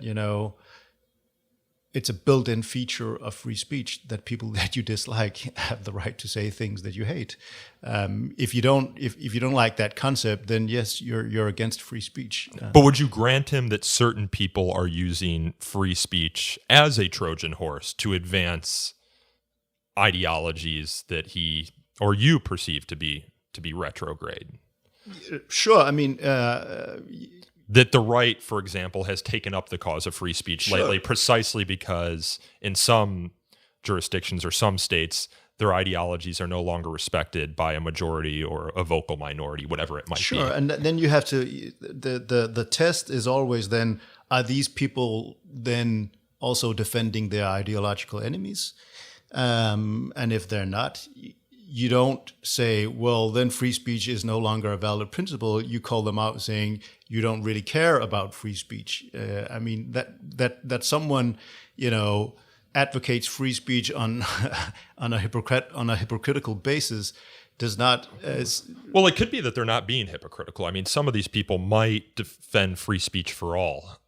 it's a built-in feature of free speech that people that you dislike have the right to say things that you hate. If you don't like that concept, then yes, you're against free speech. But would you grant him that certain people are using free speech as a Trojan horse to advance ideologies that he or you perceive to be retrograde? Sure. I mean, that the right, for example, has taken up the cause of free speech lately precisely because in some jurisdictions or some states, their ideologies are no longer respected by a majority or a vocal minority, whatever it might be. Sure, and then you have to, the test is always then, are these people then also defending their ideological enemies? And if they're not, you don't say, well, then free speech is no longer a valid principle. You call them out saying you don't really care about free speech. I mean, that someone, advocates free speech on on a hypocritical basis does not. Well, it could be that they're not being hypocritical. I mean, some of these people might defend free speech for all.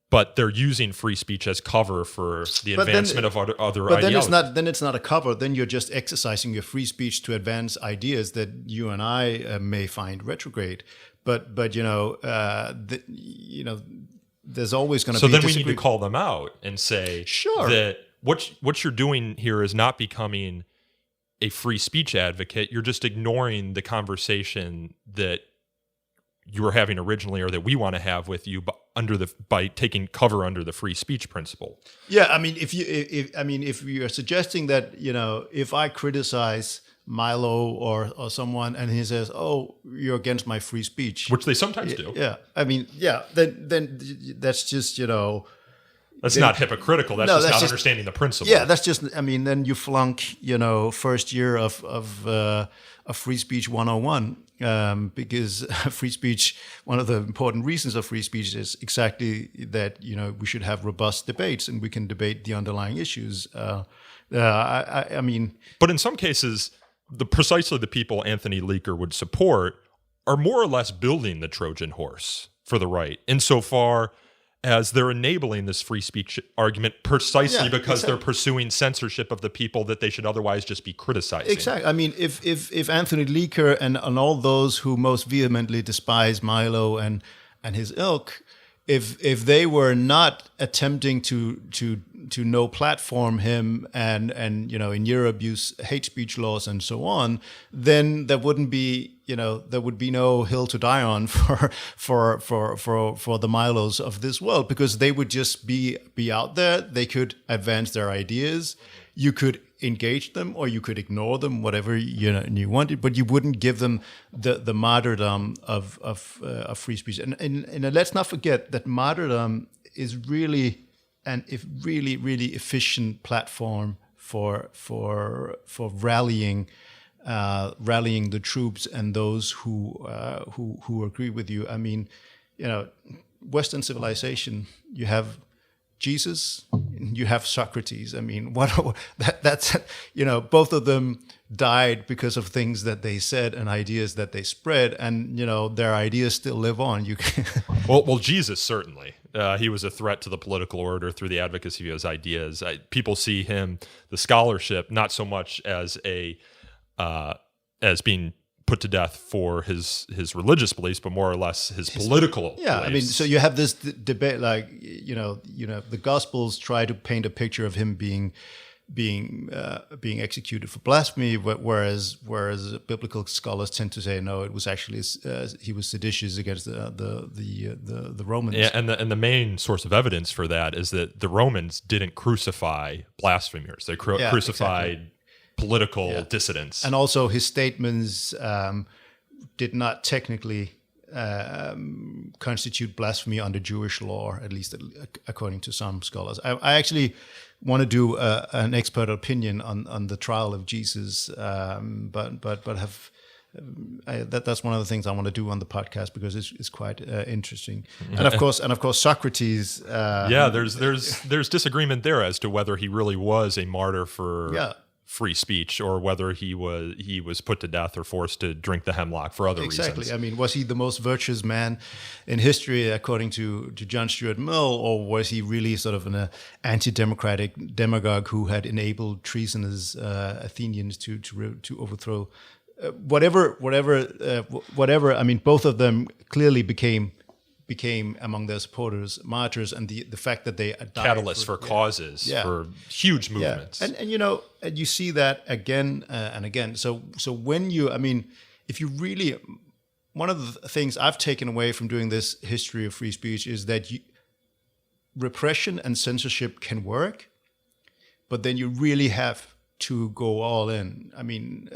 But they're using free speech as cover for the advancement of other ideologies. But then it's not a cover. Then you're just exercising your free speech to advance ideas that you and I may find retrograde. But there's always going to be. So then we need to call them out and say that what you're doing here is not becoming a free speech advocate. You're just ignoring the conversation that you were having originally, or that we want to have with you, by taking cover under the free speech principle. Yeah, I mean, if you are suggesting that if I criticize Milo or someone and he says, "Oh, you're against my free speech," which they sometimes do. Yeah, I mean, then that's just That's not hypocritical. That's just understanding the principle. Yeah, that's just. I mean, then you flunk first year of free speech 101. Because free speech, one of the important reasons of free speech is exactly that, we should have robust debates and we can debate the underlying issues. I mean... But in some cases, precisely the people Anthony Leaker would support are more or less building the Trojan horse for the right, insofar as they're enabling this free speech argument precisely because they're pursuing censorship of the people that they should otherwise just be criticizing. Exactly. I mean, if Anthony Leaker and all those who most vehemently despise Milo and his ilk, if they were not attempting to no platform him and in Europe use hate speech laws and so on, then there wouldn't be there would be no hill to die on for the Milos of this world, because they would just be out there. They could advance their ideas. You could engage them or you could ignore them, whatever you wanted, but you wouldn't give them the martyrdom of free speech. And let's not forget that martyrdom is really really efficient platform for rallying the troops and those who agree with you. I mean, Western civilization, you have Jesus, you have Socrates. I mean, that's both of them died because of things that they said and ideas that they spread, and their ideas still live on. Well, Jesus certainly. He was a threat to the political order through the advocacy of his ideas. People see him, the scholarship, not so much as as being put to death for his religious beliefs, but more or less his political beliefs. I mean, so you have this debate, like the Gospels try to paint a picture of him being being executed for blasphemy, whereas biblical scholars tend to say no, it was actually he was seditious against the Romans. Yeah, and the main source of evidence for that is that the Romans didn't crucify blasphemers; they crucified political dissidents. And also, his statements did not technically constitute blasphemy under Jewish law, at least according to some scholars. I actually want to do an expert opinion on the trial of Jesus, but have that's one of the things I want to do on the podcast because it's quite interesting. And of course, Socrates. There's disagreement there as to whether he really was a martyr for free speech or whether he was put to death or forced to drink the hemlock for other reasons. Exactly. I mean, was he the most virtuous man in history according to John Stuart Mill, or was he really sort of an anti-democratic demagogue who had enabled treasonous Athenians to overthrow whatever? I mean, both of them clearly became among their supporters martyrs, and the fact that they died catalysts for causes, for huge movements. And and you see that again and again. So when if you really, one of the things I've taken away from doing this history of free speech is that repression and censorship can work, but then you really have to go all in. I mean,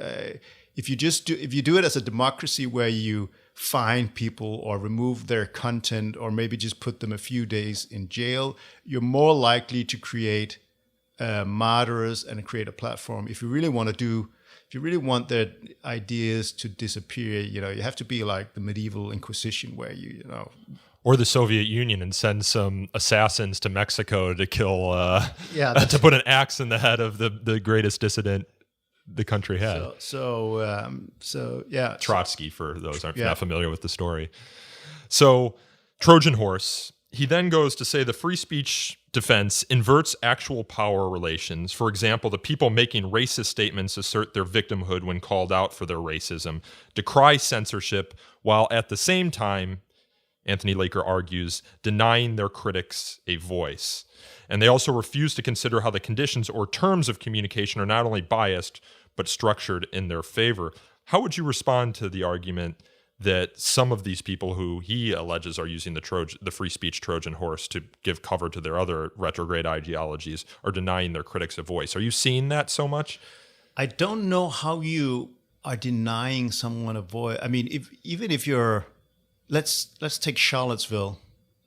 if you do it as a democracy where you fine people or remove their content or maybe just put them a few days in jail, you're more likely to create martyrs and create a platform. If you really want their ideas to disappear, you have to be like the medieval Inquisition where or the Soviet Union and send some assassins to Mexico to kill to put an axe in the head of the greatest dissident the country had. Trotsky, for those who aren't not familiar with the story. So Trojan horse, he then goes to say the free speech defense inverts actual power relations. For example, the people making racist statements assert their victimhood when called out for their racism, decry censorship, while at the same time, Anthony Laker argues, denying their critics a voice. And they also refuse to consider how the conditions or terms of communication are not only biased, but structured in their favor. How would you respond to the argument that some of these people who he alleges are using the free speech Trojan horse to give cover to their other retrograde ideologies are denying their critics a voice? Are you seeing that so much? I don't know how you are denying someone a voice. I mean, if you're, let's take Charlottesville.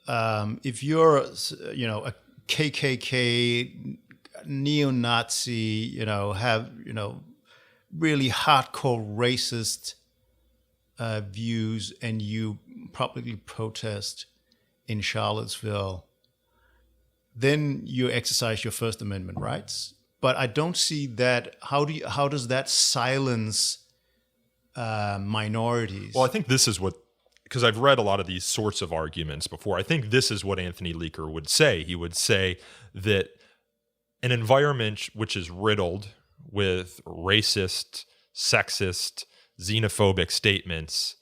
If you're, a KKK neo-Nazi, have, really hardcore racist views, and you publicly protest in Charlottesville, then you exercise your First Amendment rights. But I don't see that. How does that silence minorities? Well, I think this is what, because I've read a lot of these sorts of arguments before, I think this is what Anthony Leaker would say. He would say that an environment which is riddled with racist, sexist, xenophobic statements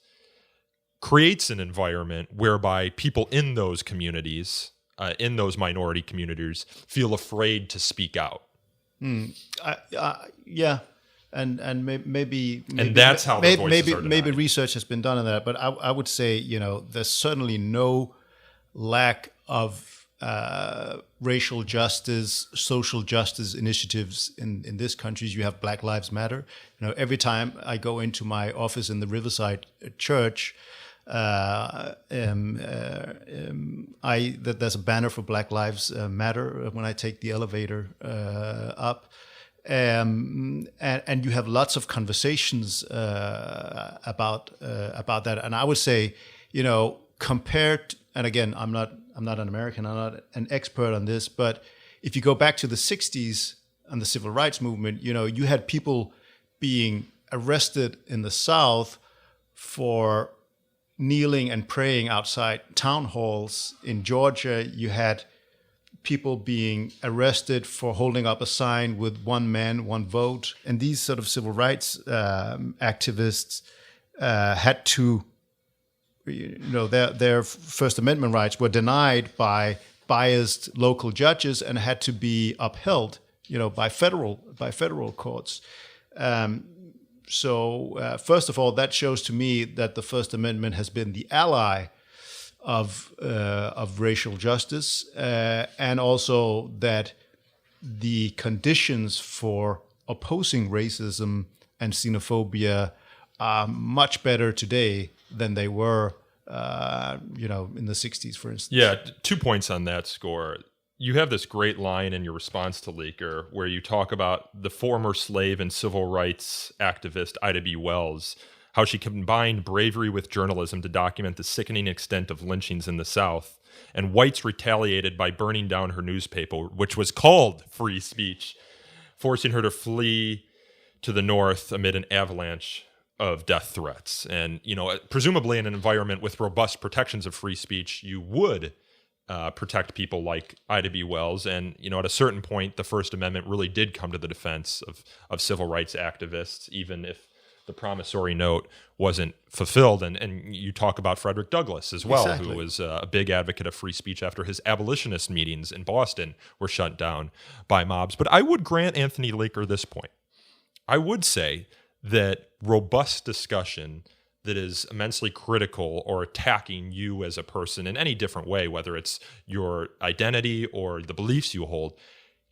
creates an environment whereby people in those communities, in those minority communities, feel afraid to speak out. Yeah. And maybe that's how the voices are denied. Maybe research has been done on that, but I would say there's certainly no lack of racial justice, social justice initiatives in this country. You have Black Lives Matter. Every time I go into my office in the Riverside Church, there's a banner for Black Lives Matter when I take the elevator up. And you have lots of conversations about that. And I would say, compared, and again, I'm not an American, I'm not an expert on this, but if you go back to the 60s and the civil rights movement, you had people being arrested in the South for kneeling and praying outside town halls. In Georgia, you had people being arrested for holding up a sign with one man, one vote. And these sort of civil rights activists had to, their First Amendment rights were denied by biased local judges and had to be upheld by federal courts. So first of all, that shows to me that the First Amendment has been the ally of racial justice, and also that the conditions for opposing racism and xenophobia are much better today than they were, in the 60s, for instance. Yeah, 2 points on that score. You have this great line in your response to Leaker where you talk about the former slave and civil rights activist Ida B. Wells, how she combined bravery with journalism to document the sickening extent of lynchings in the South, and whites retaliated by burning down her newspaper, which was called Free Speech, forcing her to flee to the North amid an avalanche of death threats. And, presumably in an environment with robust protections of free speech, you would protect people like Ida B. Wells. And, at a certain point, the First Amendment really did come to the defense of civil rights activists, even if the promissory note wasn't fulfilled. And you talk about Frederick Douglass as well, Exactly. who was a big advocate of free speech after his abolitionist meetings in Boston were shut down by mobs. But I would grant Anthony Leaker this point. I would say that robust discussion that is immensely critical or attacking you as a person in any different way, whether it's your identity or the beliefs you hold,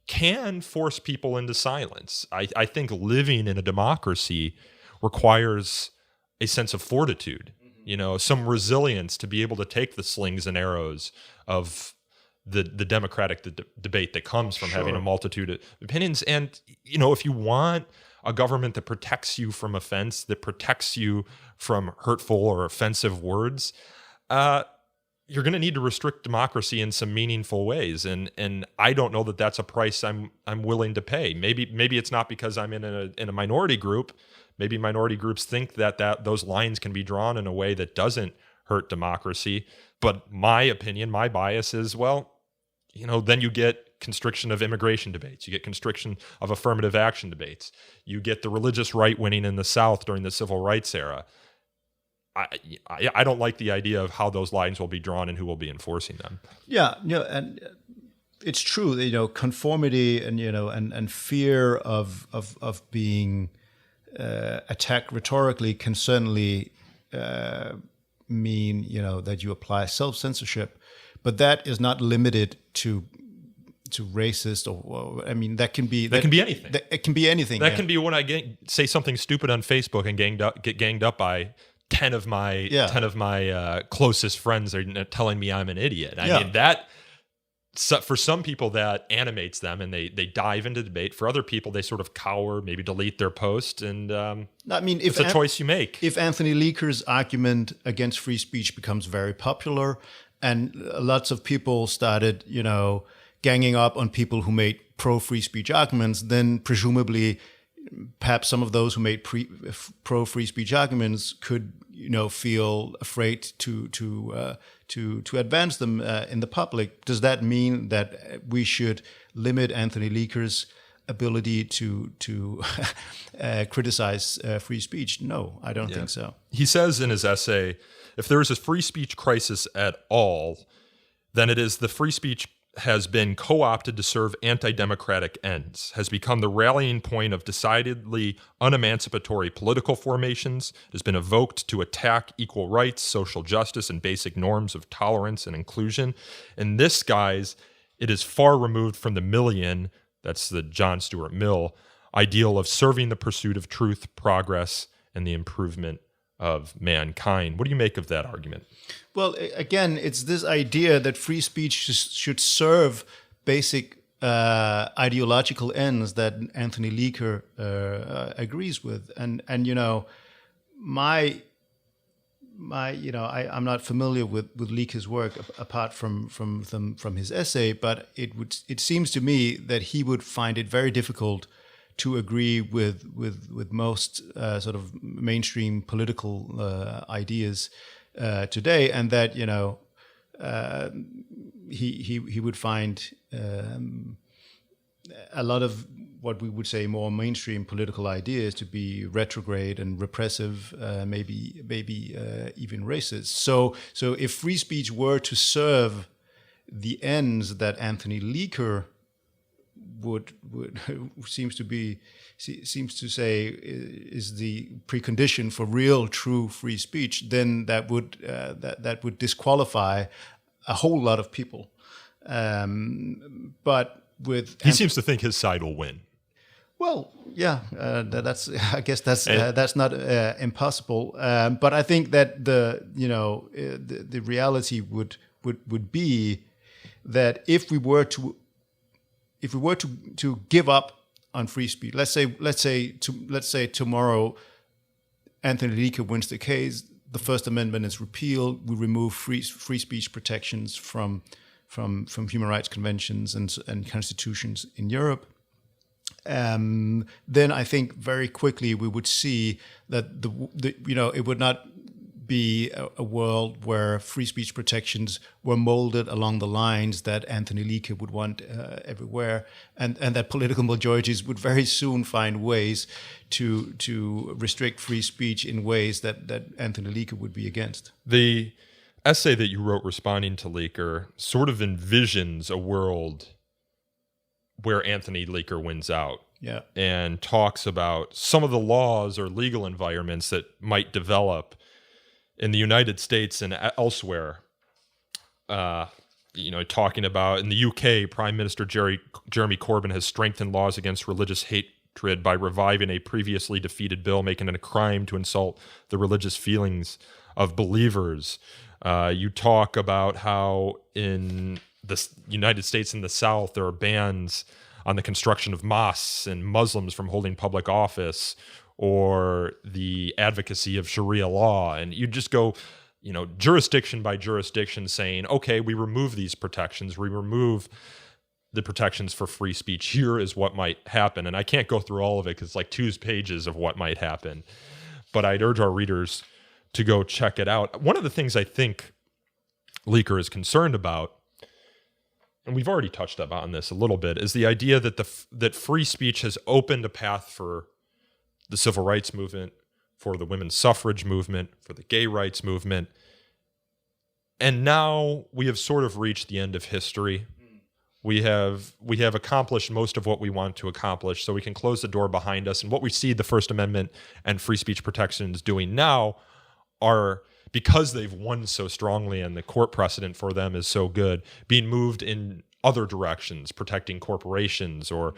can force people into silence. I think living in a democracy requires a sense of fortitude, some resilience to be able to take the slings and arrows of the democratic debate that comes from having a multitude of opinions. And, if you want a government that protects you from offense, that protects you from hurtful or offensive words, you're going to need to restrict democracy in some meaningful ways. And I don't know that that's a price I'm willing to pay. Maybe it's not because I'm in a minority group. Maybe minority groups think that those lines can be drawn in a way that doesn't hurt democracy. But my opinion, my bias is, then you get constriction of immigration debates. You get constriction of affirmative action debates. You get the religious right winning in the South during the civil rights era. I don't like the idea of how those lines will be drawn and who will be enforcing them. Yeah, and it's true. Conformity and and fear of being attacked rhetorically can certainly mean that you apply self-censorship, but that is not limited to racist or that can be anything. It can be anything. That can be when I say something stupid on Facebook and get ganged up by 10 of my closest friends are telling me I'm an idiot. I mean, that for some people that animates them and they dive into debate. For other people, they sort of cower, maybe delete their post, and it's a choice you make. If Anthony Leaker's argument against free speech becomes very popular, and lots of people started, ganging up on people who made pro-free speech arguments, then presumably perhaps some of those who made pro-free speech arguments could, feel afraid to advance them in the public. Does that mean that we should limit Anthony Leaker's ability to criticize free speech? No, I don't think so. He says in his essay, if there is a free speech crisis at all, then it is the free speech has been co-opted to serve anti-democratic ends, has become the rallying point of decidedly unemancipatory political formations, has been evoked to attack equal rights, social justice, and basic norms of tolerance and inclusion. In this guise, it is far removed from the Millian, that's the John Stuart Mill, ideal of serving the pursuit of truth, progress, and the improvement of mankind. What do you make of that argument? Well, again, it's this idea that free speech should serve basic ideological ends that Anthony Leaker agrees with, and I'm not familiar with Leaker's work apart from his essay, but it seems to me that he would find it very difficult to agree with most sort of mainstream political ideas today, and that he would find a lot of what we would say more mainstream political ideas to be retrograde and repressive, maybe even racist. So if free speech were to serve the ends that Anthony Leaker would seems to say is the precondition for real, true free speech, then that would disqualify a whole lot of people. But he seems to think his side will win. Well, yeah, that's. I guess that's not impossible. But I think that the reality would be that if we were to give up on free speech, let's say tomorrow Anthony Leaker wins the case, the First Amendment is repealed, we remove free speech protections from human rights conventions and constitutions in Europe. Then I think very quickly we would see that it would not be a world where free speech protections were molded along the lines that Anthony Leaker would want everywhere, and that political majorities would very soon find ways to restrict free speech in ways that Anthony Leaker would be against. The essay that you wrote responding to Leaker sort of envisions a world where Anthony Leaker wins out. Yeah. And talks about some of the laws or legal environments that might develop in the United States and elsewhere. Talking about in the UK, Prime Minister Jeremy Corbyn has strengthened laws against religious hatred by reviving a previously defeated bill making it a crime to insult the religious feelings of believers. You talk about how in the United States and the South there are bans on the construction of mosques and Muslims from holding public office, or the advocacy of Sharia law. And you just go, jurisdiction by jurisdiction saying, okay, we remove these protections, we remove the protections for free speech. Here is what might happen. And I can't go through all of it because it's like 2 pages of what might happen. But I'd urge our readers to go check it out. One of the things I think Leaker is concerned about, and we've already touched on this a little bit, is the idea that that free speech has opened a path for the civil rights movement, for the women's suffrage movement, for the gay rights movement. And now we have sort of reached the end of history. We have accomplished most of what we want to accomplish, so we can close the door behind us. And what we see the First Amendment and free speech protections doing now are, because they've won so strongly and the court precedent for them is so good, being moved in other directions, protecting corporations or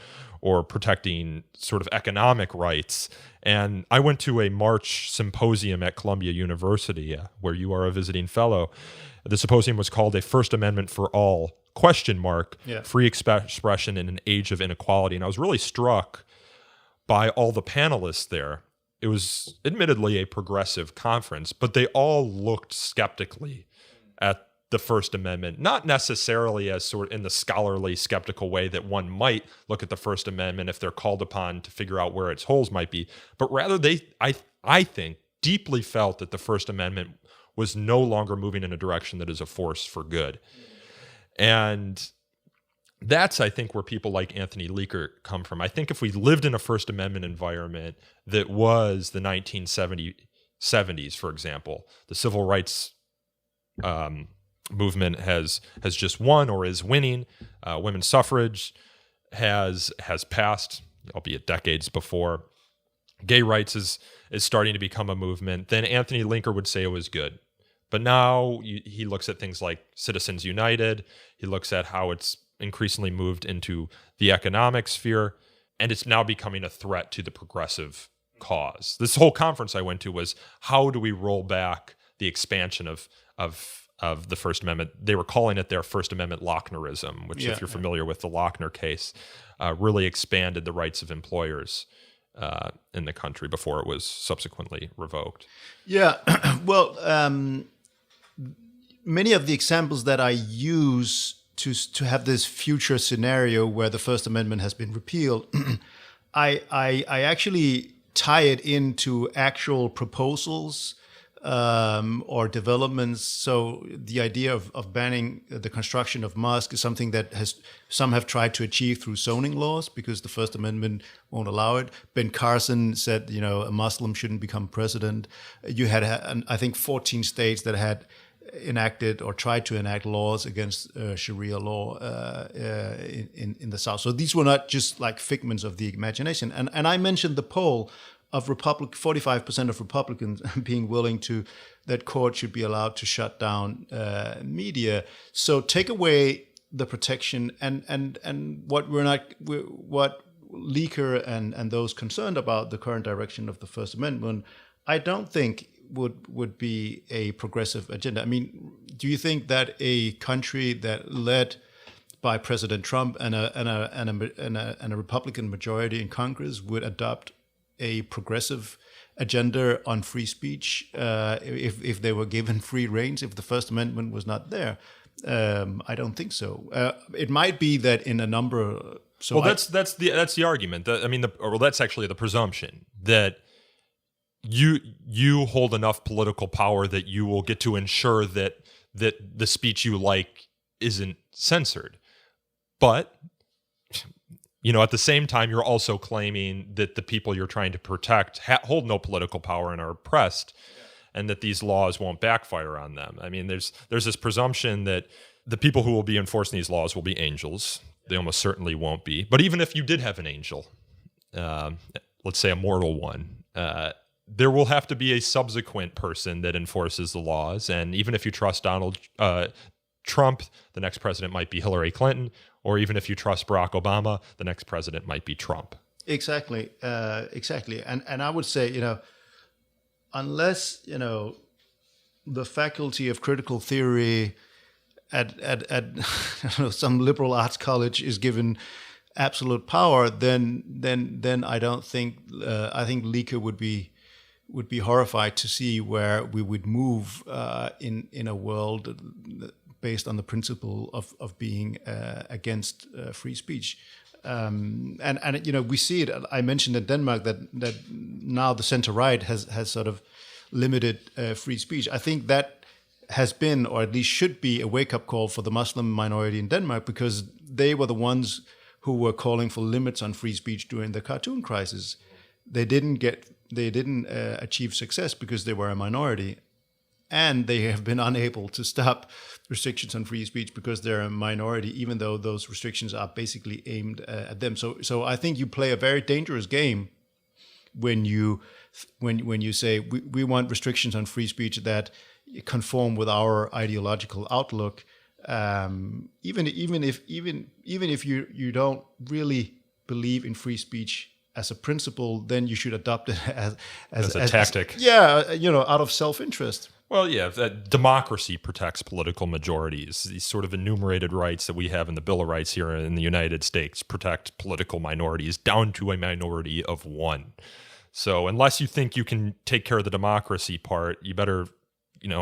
protecting sort of economic rights. And I went to a March symposium at Columbia University, where you are a visiting fellow. The symposium was called A First Amendment for All, ? Free expression in an age of inequality. And I was really struck by all the panelists there. It was admittedly a progressive conference, but they all looked skeptically at the First Amendment, not necessarily as sort of in the scholarly skeptical way that one might look at the First Amendment if they're called upon to figure out where its holes might be, but rather I think, deeply felt that the First Amendment was no longer moving in a direction that is a force for good. And that's, I think, where people like Anthony Leaker come from. I think if we lived in a First Amendment environment that was the 1970s, for example, the civil rights movement has just won or is winning. Women's suffrage has passed, albeit decades before. Gay rights is starting to become a movement. Then Anthony Leaker would say it was good. But now he looks at things like Citizens United. He looks at how it's increasingly moved into the economic sphere, and it's now becoming a threat to the progressive cause. This whole conference I went to was, how do we roll back the expansion of the First Amendment? They were calling it their First Amendment Lochnerism, which, if you're familiar with the Lochner case, really expanded the rights of employers in the country before it was subsequently revoked. Yeah, well, many of the examples that I use to have this future scenario where the First Amendment has been repealed, I actually tie it into actual proposals or developments. So the idea of banning the construction of mosques is something that some have tried to achieve through zoning laws because the First Amendment won't allow it. Ben Carson said, a Muslim shouldn't become president. You had, I think, 14 states that had enacted or tried to enact laws against Sharia law in the South. So these were not just like figments of the imagination. And I mentioned the poll of 45% of Republicans being willing to that court should be allowed to shut down media. So take away the protection and what what Leaker and those concerned about the current direction of the First Amendment, I don't think would be a progressive agenda. I mean, do you think that a country that led by President Trump and a Republican majority in Congress would adopt a progressive agenda on free speech if they were given free reins, if the First Amendment was not there? I don't think so. It might be that in a number. So well, that's the argument. That's actually the presumption that you hold enough political power that you will get to ensure that the speech you like isn't censored. But at the same time, you're also claiming that the people you're trying to protect hold no political power and are oppressed, and that these laws won't backfire on them. I mean, there's this presumption that the people who will be enforcing these laws will be angels. They almost certainly won't be. But even if you did have an angel, let's say a mortal one, there will have to be a subsequent person that enforces the laws. And even if you trust Donald Trump, the next president might be Hillary Clinton. Or even if you trust Barack Obama, the next president might be Trump. Exactly. And I would say, unless, the faculty of critical theory at some liberal arts college is given absolute power, then I don't think I think Leaker would be horrified to see where we would move in a world based on the principle of being against free speech. And we see it. I mentioned in Denmark that now the center right has sort of limited free speech. I think that has been, or at least should be, a wake-up call for the Muslim minority in Denmark, because they were the ones who were calling for limits on free speech during the cartoon crisis. They didn't achieve success because they were a minority, and they have been unable to stop restrictions on free speech because they're a minority, even though those restrictions are basically aimed at them. So I think you play a very dangerous game when you say we want restrictions on free speech that conform with our ideological outlook, even if you don't really believe in free speech as a principle, then you should adopt it as a tactic. Out of self-interest. Well, yeah, that democracy protects political majorities. These sort of enumerated rights that we have in the Bill of Rights here in the United States protect political minorities down to a minority of one. So unless you think you can take care of the democracy part, you better,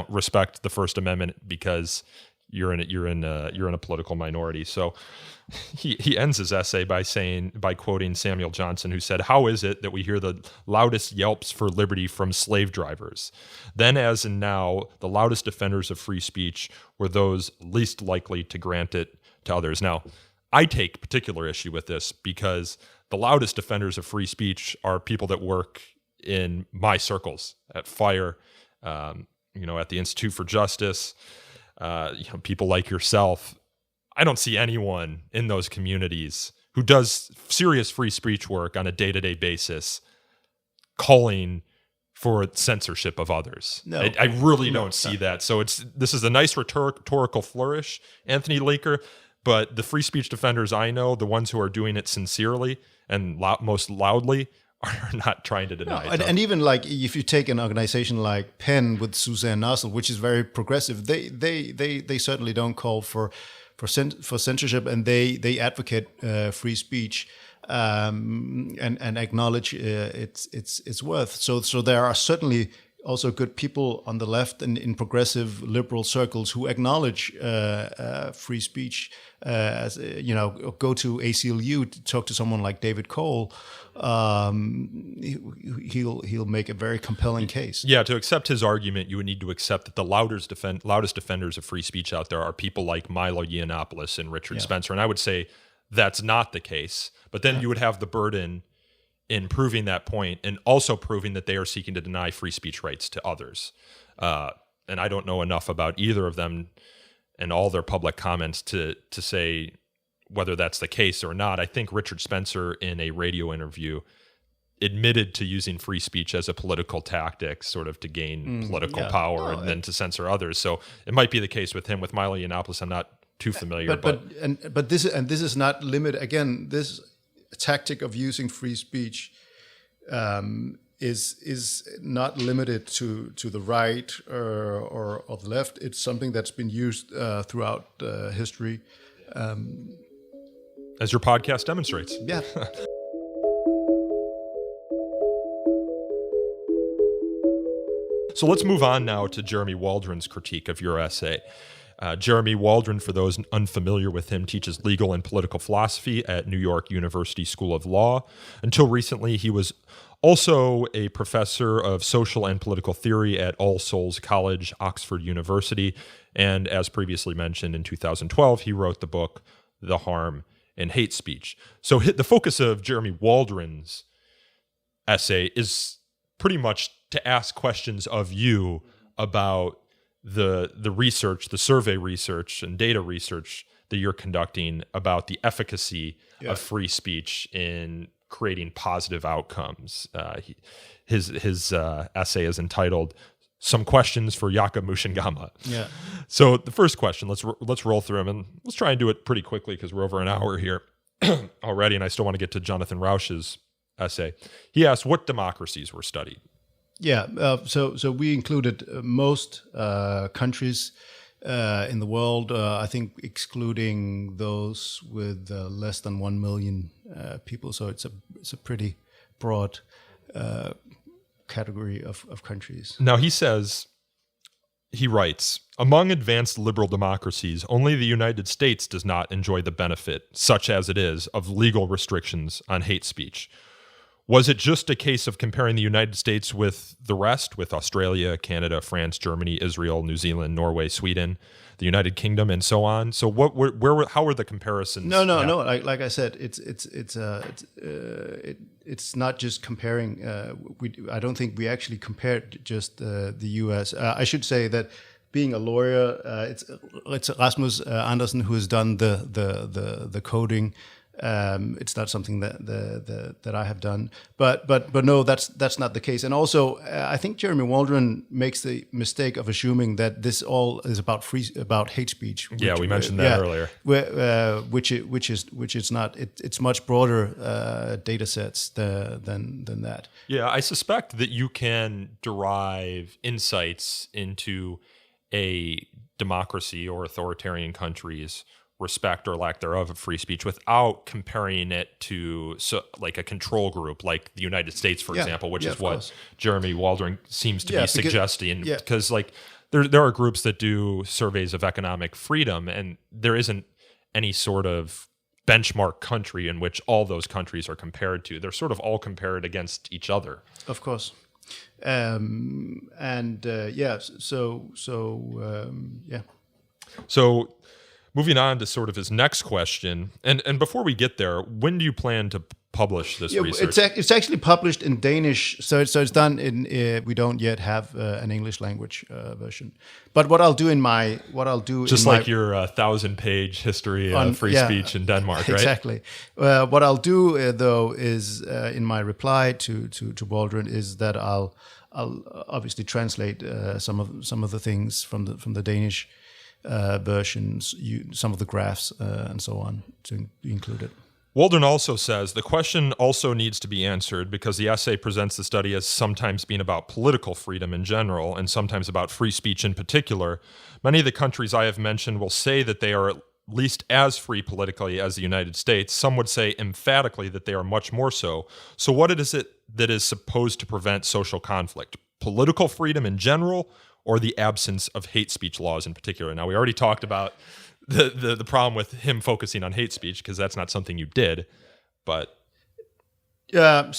respect the First Amendment, because you're in a political minority. So he ends his essay by quoting Samuel Johnson, who said, "How is it that we hear the loudest yelps for liberty from slave drivers? Then, as in now, the loudest defenders of free speech were those least likely to grant it to others." Now, I take particular issue with this because the loudest defenders of free speech are people that work in my circles at FIRE, at the Institute for Justice, people like yourself. I don't see anyone in those communities who does serious free speech work on a day-to-day basis calling for censorship of others. No, I really don't see that. So this is a nice rhetorical flourish, Anthony Leaker, but the free speech defenders I know, the ones who are doing it sincerely and most loudly, are not trying to deny it. And even like if you take an organization like PEN with Suzanne Nossel, which is very progressive, they certainly don't call for censorship, and they advocate free speech and acknowledge its worth. So there are certainly also good people on the left and in progressive liberal circles who acknowledge free speech. Go to ACLU to talk to someone like David Cole. He'll make a very compelling case. Yeah, to accept his argument, you would need to accept that the loudest defenders of free speech out there are people like Milo Yiannopoulos and Richard Spencer. And I would say that's not the case. But then you would have the burden in proving that point and also proving that they are seeking to deny free speech rights to others. and I don't know enough about either of them and all their public comments to say whether that's the case or not. I think Richard Spencer, in a radio interview, admitted to using free speech as a political tactic, sort of to gain political power and then to censor others. So it might be the case with him. With Milo Yiannopoulos, I'm not too familiar. But this is not limited. Again, this tactic of using free speech is not limited to the right or the left. It's something that's been used throughout history, as your podcast demonstrates. Yeah. So let's move on now to Jeremy Waldron's critique of your essay. Jeremy Waldron, for those unfamiliar with him, teaches legal and political philosophy at New York University School of Law. Until recently, he was also a professor of social and political theory at All Souls College, Oxford University. And as previously mentioned, in 2012, he wrote the book, The Harm in Hate Speech. So the focus of Jeremy Waldron's essay is pretty much to ask questions of you about the research, the survey research and data research that you're conducting about the efficacy of free speech in creating positive outcomes. His essay is entitled "Some Questions for Jacob Mchangama." Yeah. So the first question, let's roll through them, and let's try and do it pretty quickly because we're over an hour here already, and I still want to get to Jonathan Rausch's essay. He asked what democracies were studied. Yeah, so we included most countries in the world, I think excluding those with less than 1 million people. So it's a pretty broad category of countries. Now he writes, among advanced liberal democracies, only the United States does not enjoy the benefit, such as it is, of legal restrictions on hate speech. Was it just a case of comparing the United States with the rest, with Australia, Canada, France, Germany, Israel, New Zealand, Norway, Sweden, the United Kingdom, and so on? So how were the comparisons? No. Like I said, it's not just comparing. I don't think we actually compared just the U.S. I should say that being a lawyer, it's Rasmus Andersen who has done the coding. It's not something that I have done, but no, that's not the case. And also, I think Jeremy Waldron makes the mistake of assuming that this all is about hate speech. We mentioned that earlier. Which is not. It's much broader data sets than that. Yeah, I suspect that you can derive insights into a democracy or authoritarian country's respect or lack thereof of free speech without comparing it to like a control group like the United States, for example, which is what Jeremy Waldron seems to be suggesting. Because like there are groups that do surveys of economic freedom, and there isn't any sort of benchmark country in which all those countries are compared to. They're sort of all compared against each other. Of course. So moving on to sort of his next question, and before we get there, when do you plan to publish this research? It's actually published in Danish, so it's done in. We don't yet have an English language version. But what I'll do just like your 1,000-page history of free speech in Denmark, right? Exactly. What I'll do though is in my reply to Waldron is that I'll obviously translate some of the things from the Danish versions, some of the graphs and so on to be included. Waldron also says the question also needs to be answered because the essay presents the study as sometimes being about political freedom in general and sometimes about free speech in particular. Many of the countries I have mentioned will say that they are at least as free politically as the United States. Some would say emphatically that they are much more so. So what is it that is supposed to prevent social conflict? Political freedom in general, or the absence of hate speech laws in particular? Now, we already talked about the problem with him focusing on hate speech because that's not something you did, but so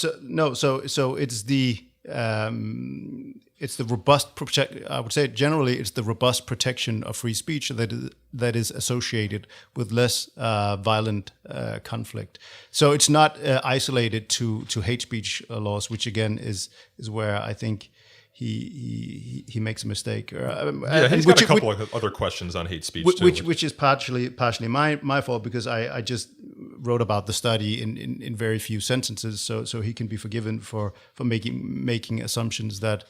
it's the robust I would say generally it's the robust protection of free speech that is associated with less violent conflict. So it's not isolated to hate speech laws, which again is where I think he makes a mistake. He's got a couple of other questions on hate speech too, which is partially my fault, because I just wrote about the study in very few sentences, so he can be forgiven for making assumptions that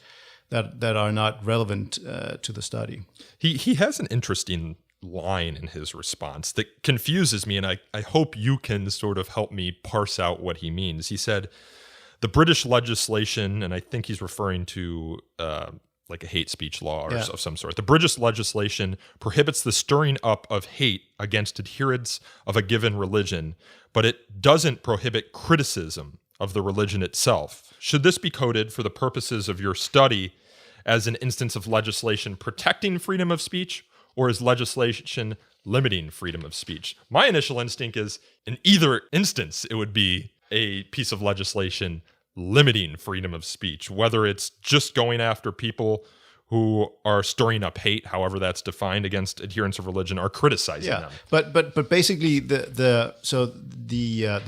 are not relevant to the study. He has an interesting line in his response that confuses me, and I hope you can sort of help me parse out what he means. He said, the British legislation, and I think he's referring to like a hate speech law or of some sort. The British legislation prohibits the stirring up of hate against adherents of a given religion, but it doesn't prohibit criticism of the religion itself. Should this be coded for the purposes of your study as an instance of legislation protecting freedom of speech, or is legislation limiting freedom of speech? My initial instinct is, in either instance, it would be a piece of legislation limiting freedom of speech, whether it's just going after people who are stirring up hate, however that's defined, against adherents of religion, or criticizing them. But basically the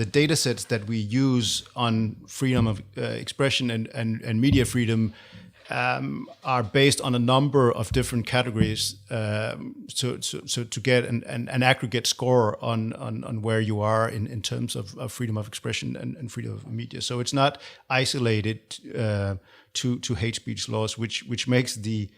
data sets that we use on freedom of expression and media freedom are based on a number of different categories, so to get an aggregate score on where you are in terms of freedom of expression and freedom of media. So it's not isolated to hate speech laws, which makes the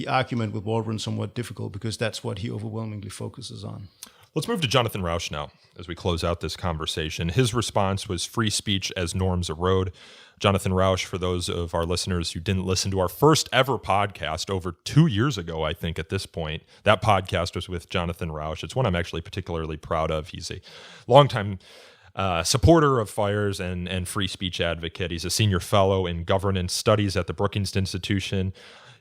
argument with Waldron somewhat difficult, because that's what he overwhelmingly focuses on. Let's move to Jonathan Rauch now as we close out this conversation. His response was free speech as norms erode. Jonathan Rauch, for those of our listeners who didn't listen to our first ever podcast over 2 years ago, I think at this point, that podcast was with Jonathan Rauch. It's one I'm actually particularly proud of. He's a longtime supporter of fires and free speech advocate. He's a senior fellow in governance studies at the Brookings Institution.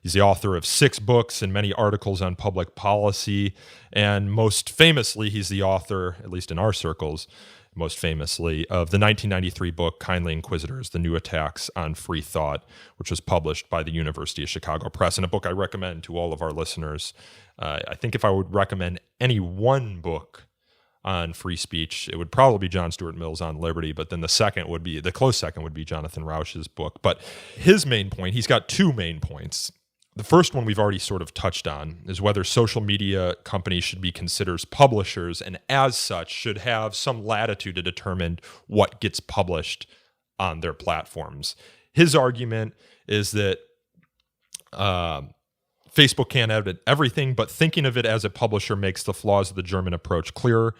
He's the author of 6 books and many articles on public policy. And most famously, he's the author, at least in our circles, most famously, of the 1993 book, Kindly Inquisitors, The New Attacks on Free Thought, which was published by the University of Chicago Press, and a book I recommend to all of our listeners. I think if I would recommend any one book on free speech, it would probably be John Stuart Mill's On Liberty, but then the close second would be Jonathan Rauch's book. But his main point, he's got 2 main points. The first one we've already sort of touched on is whether social media companies should be considered publishers, and as such should have some latitude to determine what gets published on their platforms. His argument is that Facebook can't edit everything, but thinking of it as a publisher makes the flaws of the German approach clearer.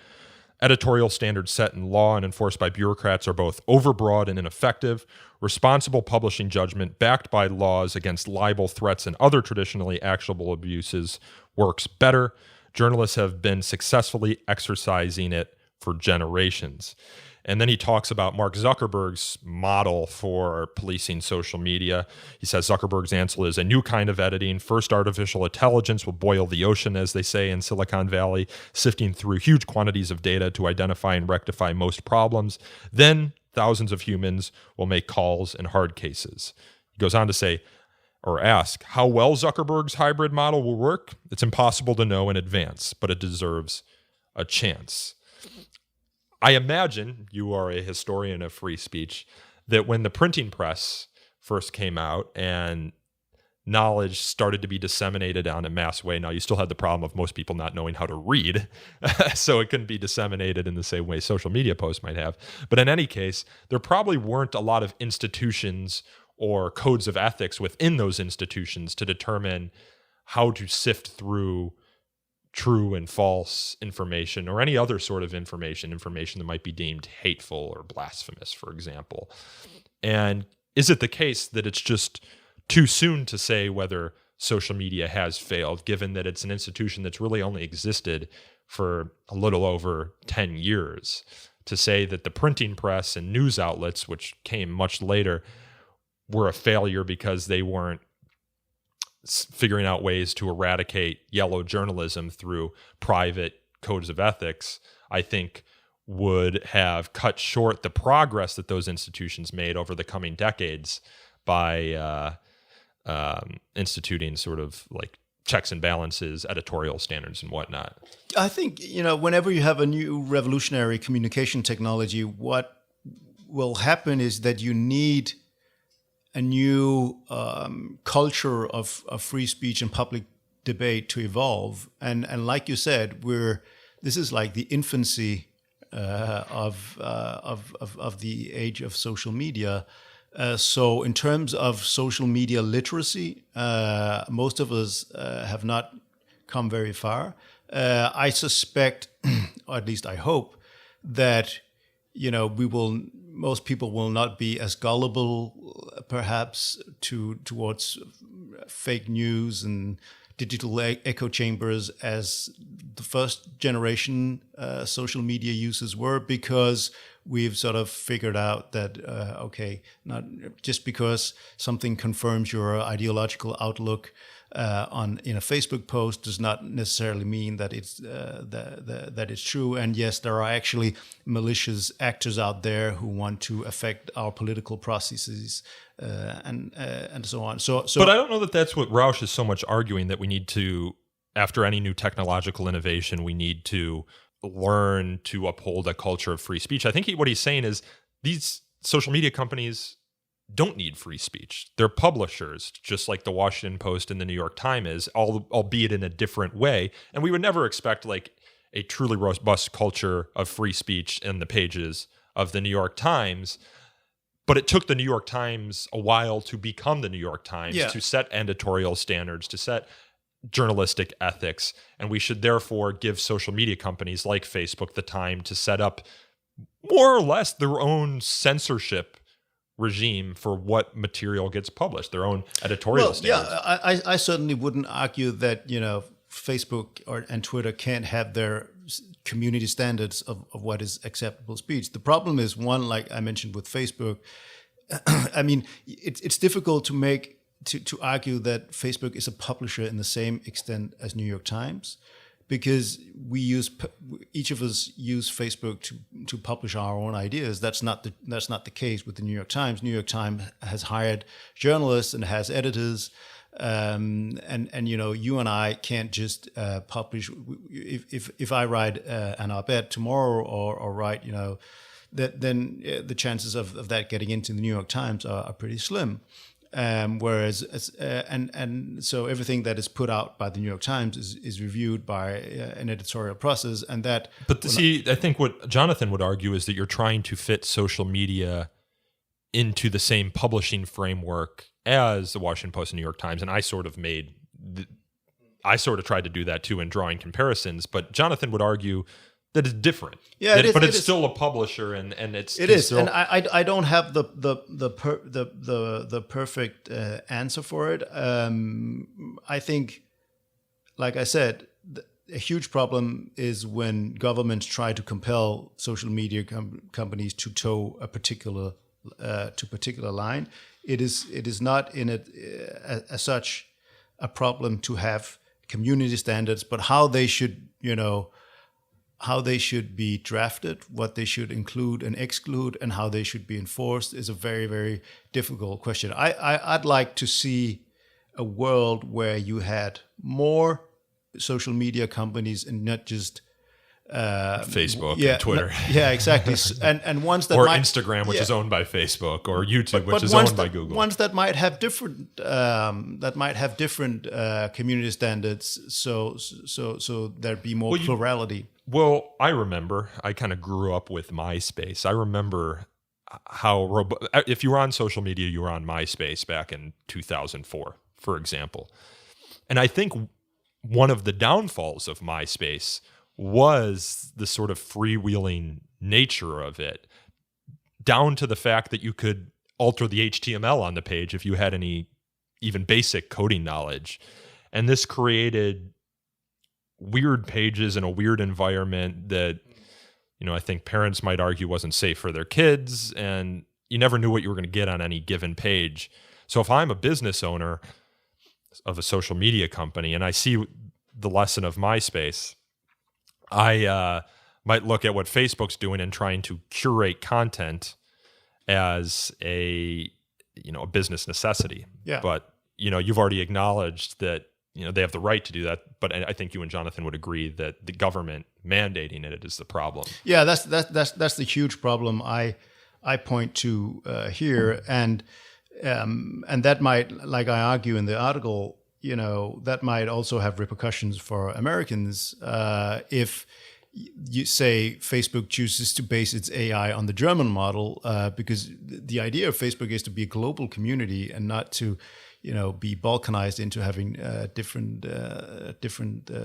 Editorial standards set in law and enforced by bureaucrats are both overbroad and ineffective. Responsible publishing judgment backed by laws against libel, threats, and other traditionally actionable abuses works better. Journalists have been successfully exercising it for generations. And then he talks about Mark Zuckerberg's model for policing social media. He says Zuckerberg's answer is a new kind of editing. First, artificial intelligence will boil the ocean, as they say in Silicon Valley, sifting through huge quantities of data to identify and rectify most problems. Then thousands of humans will make calls in hard cases. He goes on to say, or ask, how well Zuckerberg's hybrid model will work? It's impossible to know in advance, but it deserves a chance. I imagine, you are a historian of free speech, that when the printing press first came out and knowledge started to be disseminated on a mass way, now you still had the problem of most people not knowing how to read, so it couldn't be disseminated in the same way social media posts might have. But in any case, there probably weren't a lot of institutions or codes of ethics within those institutions to determine how to sift through true and false information, or any other sort of information that might be deemed hateful or blasphemous, for example. And is it the case that it's just too soon to say whether social media has failed, given that it's an institution that's really only existed for a little over 10 years, to say that the printing press and news outlets, which came much later, were a failure because they weren't figuring out ways to eradicate yellow journalism through private codes of ethics, I think would have cut short the progress that those institutions made over the coming decades by instituting sort of like checks and balances, editorial standards, and whatnot. I think, whenever you have a new revolutionary communication technology, what will happen is that you need a new culture of free speech and public debate to evolve. And like you said, this is like the infancy of the age of social media. So in terms of social media literacy, most of us have not come very far. I suspect, or at least I hope, that most people will not be as gullible, perhaps, towards fake news and digital echo chambers as the first generation social media users were, because we've sort of figured out that, not just because something confirms your ideological outlook in a Facebook post does not necessarily mean that it's that it's true. And yes, there are actually malicious actors out there who want to affect our political processes and so on. So, but I don't know that that's what Rausch is so much arguing, that we need to, after any new technological innovation, we need to learn to uphold a culture of free speech. I think what he's saying is these social media companies don't need free speech. They're publishers, just like the Washington Post and the New York Times is, albeit in a different way. And we would never expect like a truly robust culture of free speech in the pages of the New York Times. But it took the New York Times a while to become the New York Times, to set editorial standards, to set journalistic ethics. And we should therefore give social media companies like Facebook the time to set up more or less their own censorship regime for what material gets published, their own editorial standards. Yeah, I certainly wouldn't argue that Facebook and Twitter can't have their community standards of what is acceptable speech. The problem is, one, like I mentioned with Facebook, I mean, it's difficult to argue that Facebook is a publisher in the same extent as New York Times, because each of us use Facebook to publish our own ideas. That's not the case with the New York Times. New York Times has hired journalists and has editors, and you and I can't just publish. If I write an op-ed tomorrow or write then the chances of that getting into the New York Times are pretty slim. Whereas, so everything that is put out by the New York Times is reviewed by an editorial process, and that. But I think what Jonathan would argue is that you're trying to fit social media into the same publishing framework as the Washington Post and New York Times, and I sort of tried to do that too in drawing comparisons. But Jonathan would argue that it's different. Yeah, but it's still a publisher, and it's still. And I don't have the perfect answer for it. I think, like I said, a huge problem is when governments try to compel social media companies to toe a particular line. It is not in it as such a problem to have community standards, but how they should be drafted, what they should include and exclude, and how they should be enforced is a very, very difficult question. I'd like to see a world where you had more social media companies and not just Facebook and Twitter. Yeah, exactly. And ones that Instagram, which is owned by Facebook, or YouTube, which is owned by Google. Ones that might have different community standards, so there'd be more plurality. Well, I remember, I kind of grew up with MySpace. I remember how, if you were on social media, you were on MySpace back in 2004, for example. And I think one of the downfalls of MySpace was the sort of freewheeling nature of it, down to the fact that you could alter the HTML on the page if you had any even basic coding knowledge. And this created weird pages in a weird environment that, I think parents might argue wasn't safe for their kids, and you never knew what you were going to get on any given page. So if I'm a business owner of a social media company and I see the lesson of MySpace, I might look at what Facebook's doing and trying to curate content as a business necessity. Yeah. But, you've already acknowledged that they have the right to do that, but I think you and Jonathan would agree that the government mandating it is the problem. Yeah, that's the huge problem I point to here, and And that might, like I argue in the article, that might also have repercussions for Americans if you say Facebook chooses to base its AI on the German model, because the idea of Facebook is to be a global community and not to, be balkanized into having different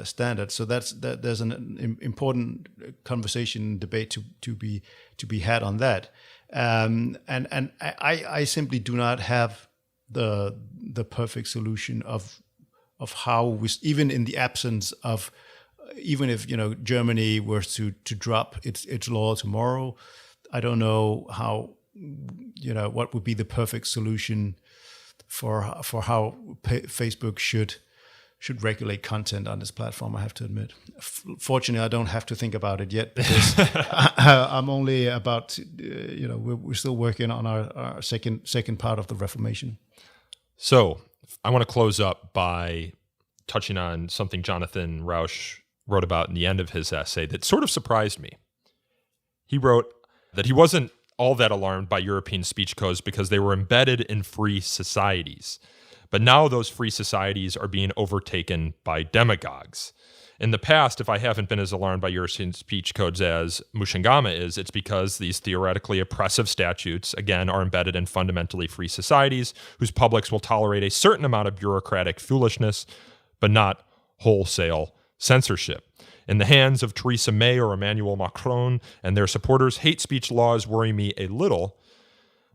standards. So there's an important conversation, debate to be had on that. And I simply do not have the perfect solution of how we, even in the absence of, even if Germany were to drop its law tomorrow, I don't know how what would be the perfect solution for how Facebook should regulate content on this platform. I have to admit. Fortunately, I don't have to think about it yet because I'm only about to, we're still working on our second part of the Reformation. So I want to close up by touching on something Jonathan Rauch wrote about in the end of his essay that sort of surprised me. He wrote that he wasn't all that alarmed by European speech codes because they were embedded in free societies. But now those free societies are being overtaken by demagogues. In the past, if I haven't been as alarmed by European speech codes as Mchangama is, it's because these theoretically oppressive statutes, again, are embedded in fundamentally free societies whose publics will tolerate a certain amount of bureaucratic foolishness, but not wholesale censorship. In the hands of Theresa May or Emmanuel Macron and their supporters, hate speech laws worry me a little.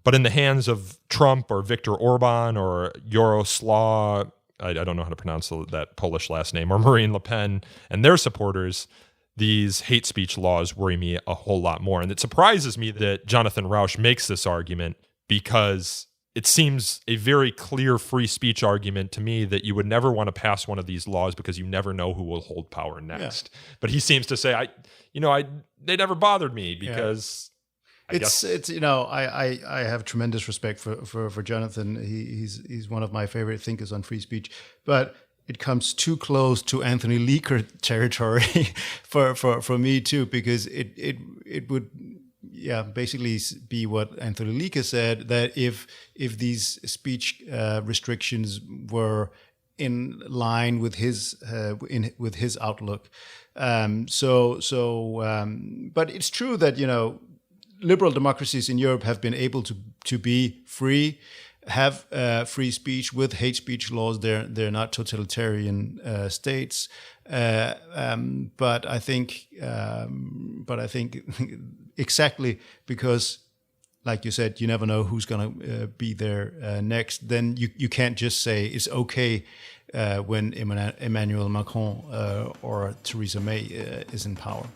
But in the hands of Trump or Viktor Orban or Jaroslaw, I don't know how to pronounce that Polish last name, or Marine Le Pen and their supporters, these hate speech laws worry me a whole lot more. And it surprises me that Jonathan Rauch makes this argument because it seems a very clear free speech argument to me that you would never want to pass one of these laws because you never know who will hold power next. Yeah. But he seems to say, they never bothered me because... Yeah. I have tremendous respect for Jonathan. He's one of my favorite thinkers on free speech, but it comes too close to Anthony Leaker territory for me too, because it would basically be what Anthony Leaker said, that if these speech restrictions were in line with his outlook, but it's true that liberal democracies in Europe have been able to be free, have free speech with hate speech laws. They're not totalitarian states, but I think exactly because, like you said, you never know who's going to be there next. Then you can't just say it's okay when Emmanuel Macron or Theresa May is in power.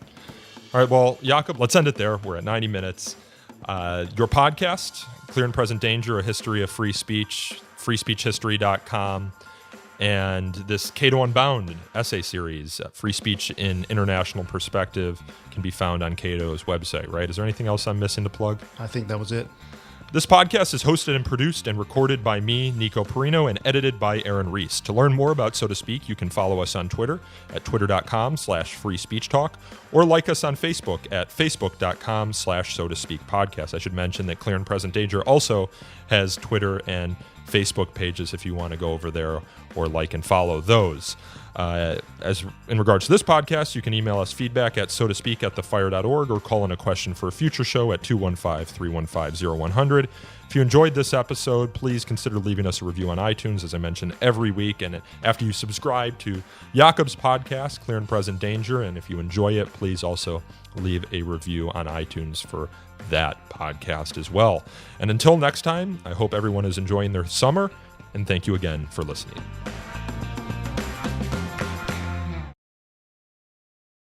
All right, well, Jacob, let's end it there. We're at 90 minutes. Your podcast, Clear and Present Danger, A History of Free Speech, freespeechhistory.com, and this Cato Unbound essay series, Free Speech in International Perspective, can be found on Cato's website, right? Is there anything else I'm missing to plug? I think that was it. This podcast is hosted and produced and recorded by me, Nico Perino, and edited by Aaron Reese. To learn more about So to Speak, you can follow us on Twitter at twitter.com/freespeechtalk, or like us on Facebook at facebook.com/So to Speak podcast. I should mention that Clear and Present Danger also has Twitter and Facebook pages if you want to go over there or like and follow those. As in regards to this podcast, you can email us feedback at sotospeak@thefire.org or call in a question for a future show at 215-315-0100. If you enjoyed this episode, please consider leaving us a review on iTunes, as I mentioned every week. And after you subscribe to Jacob's podcast, Clear and Present Danger, and if you enjoy it, please also leave a review on iTunes for that podcast as well. And until next time, I hope everyone is enjoying their summer, and thank you again for listening.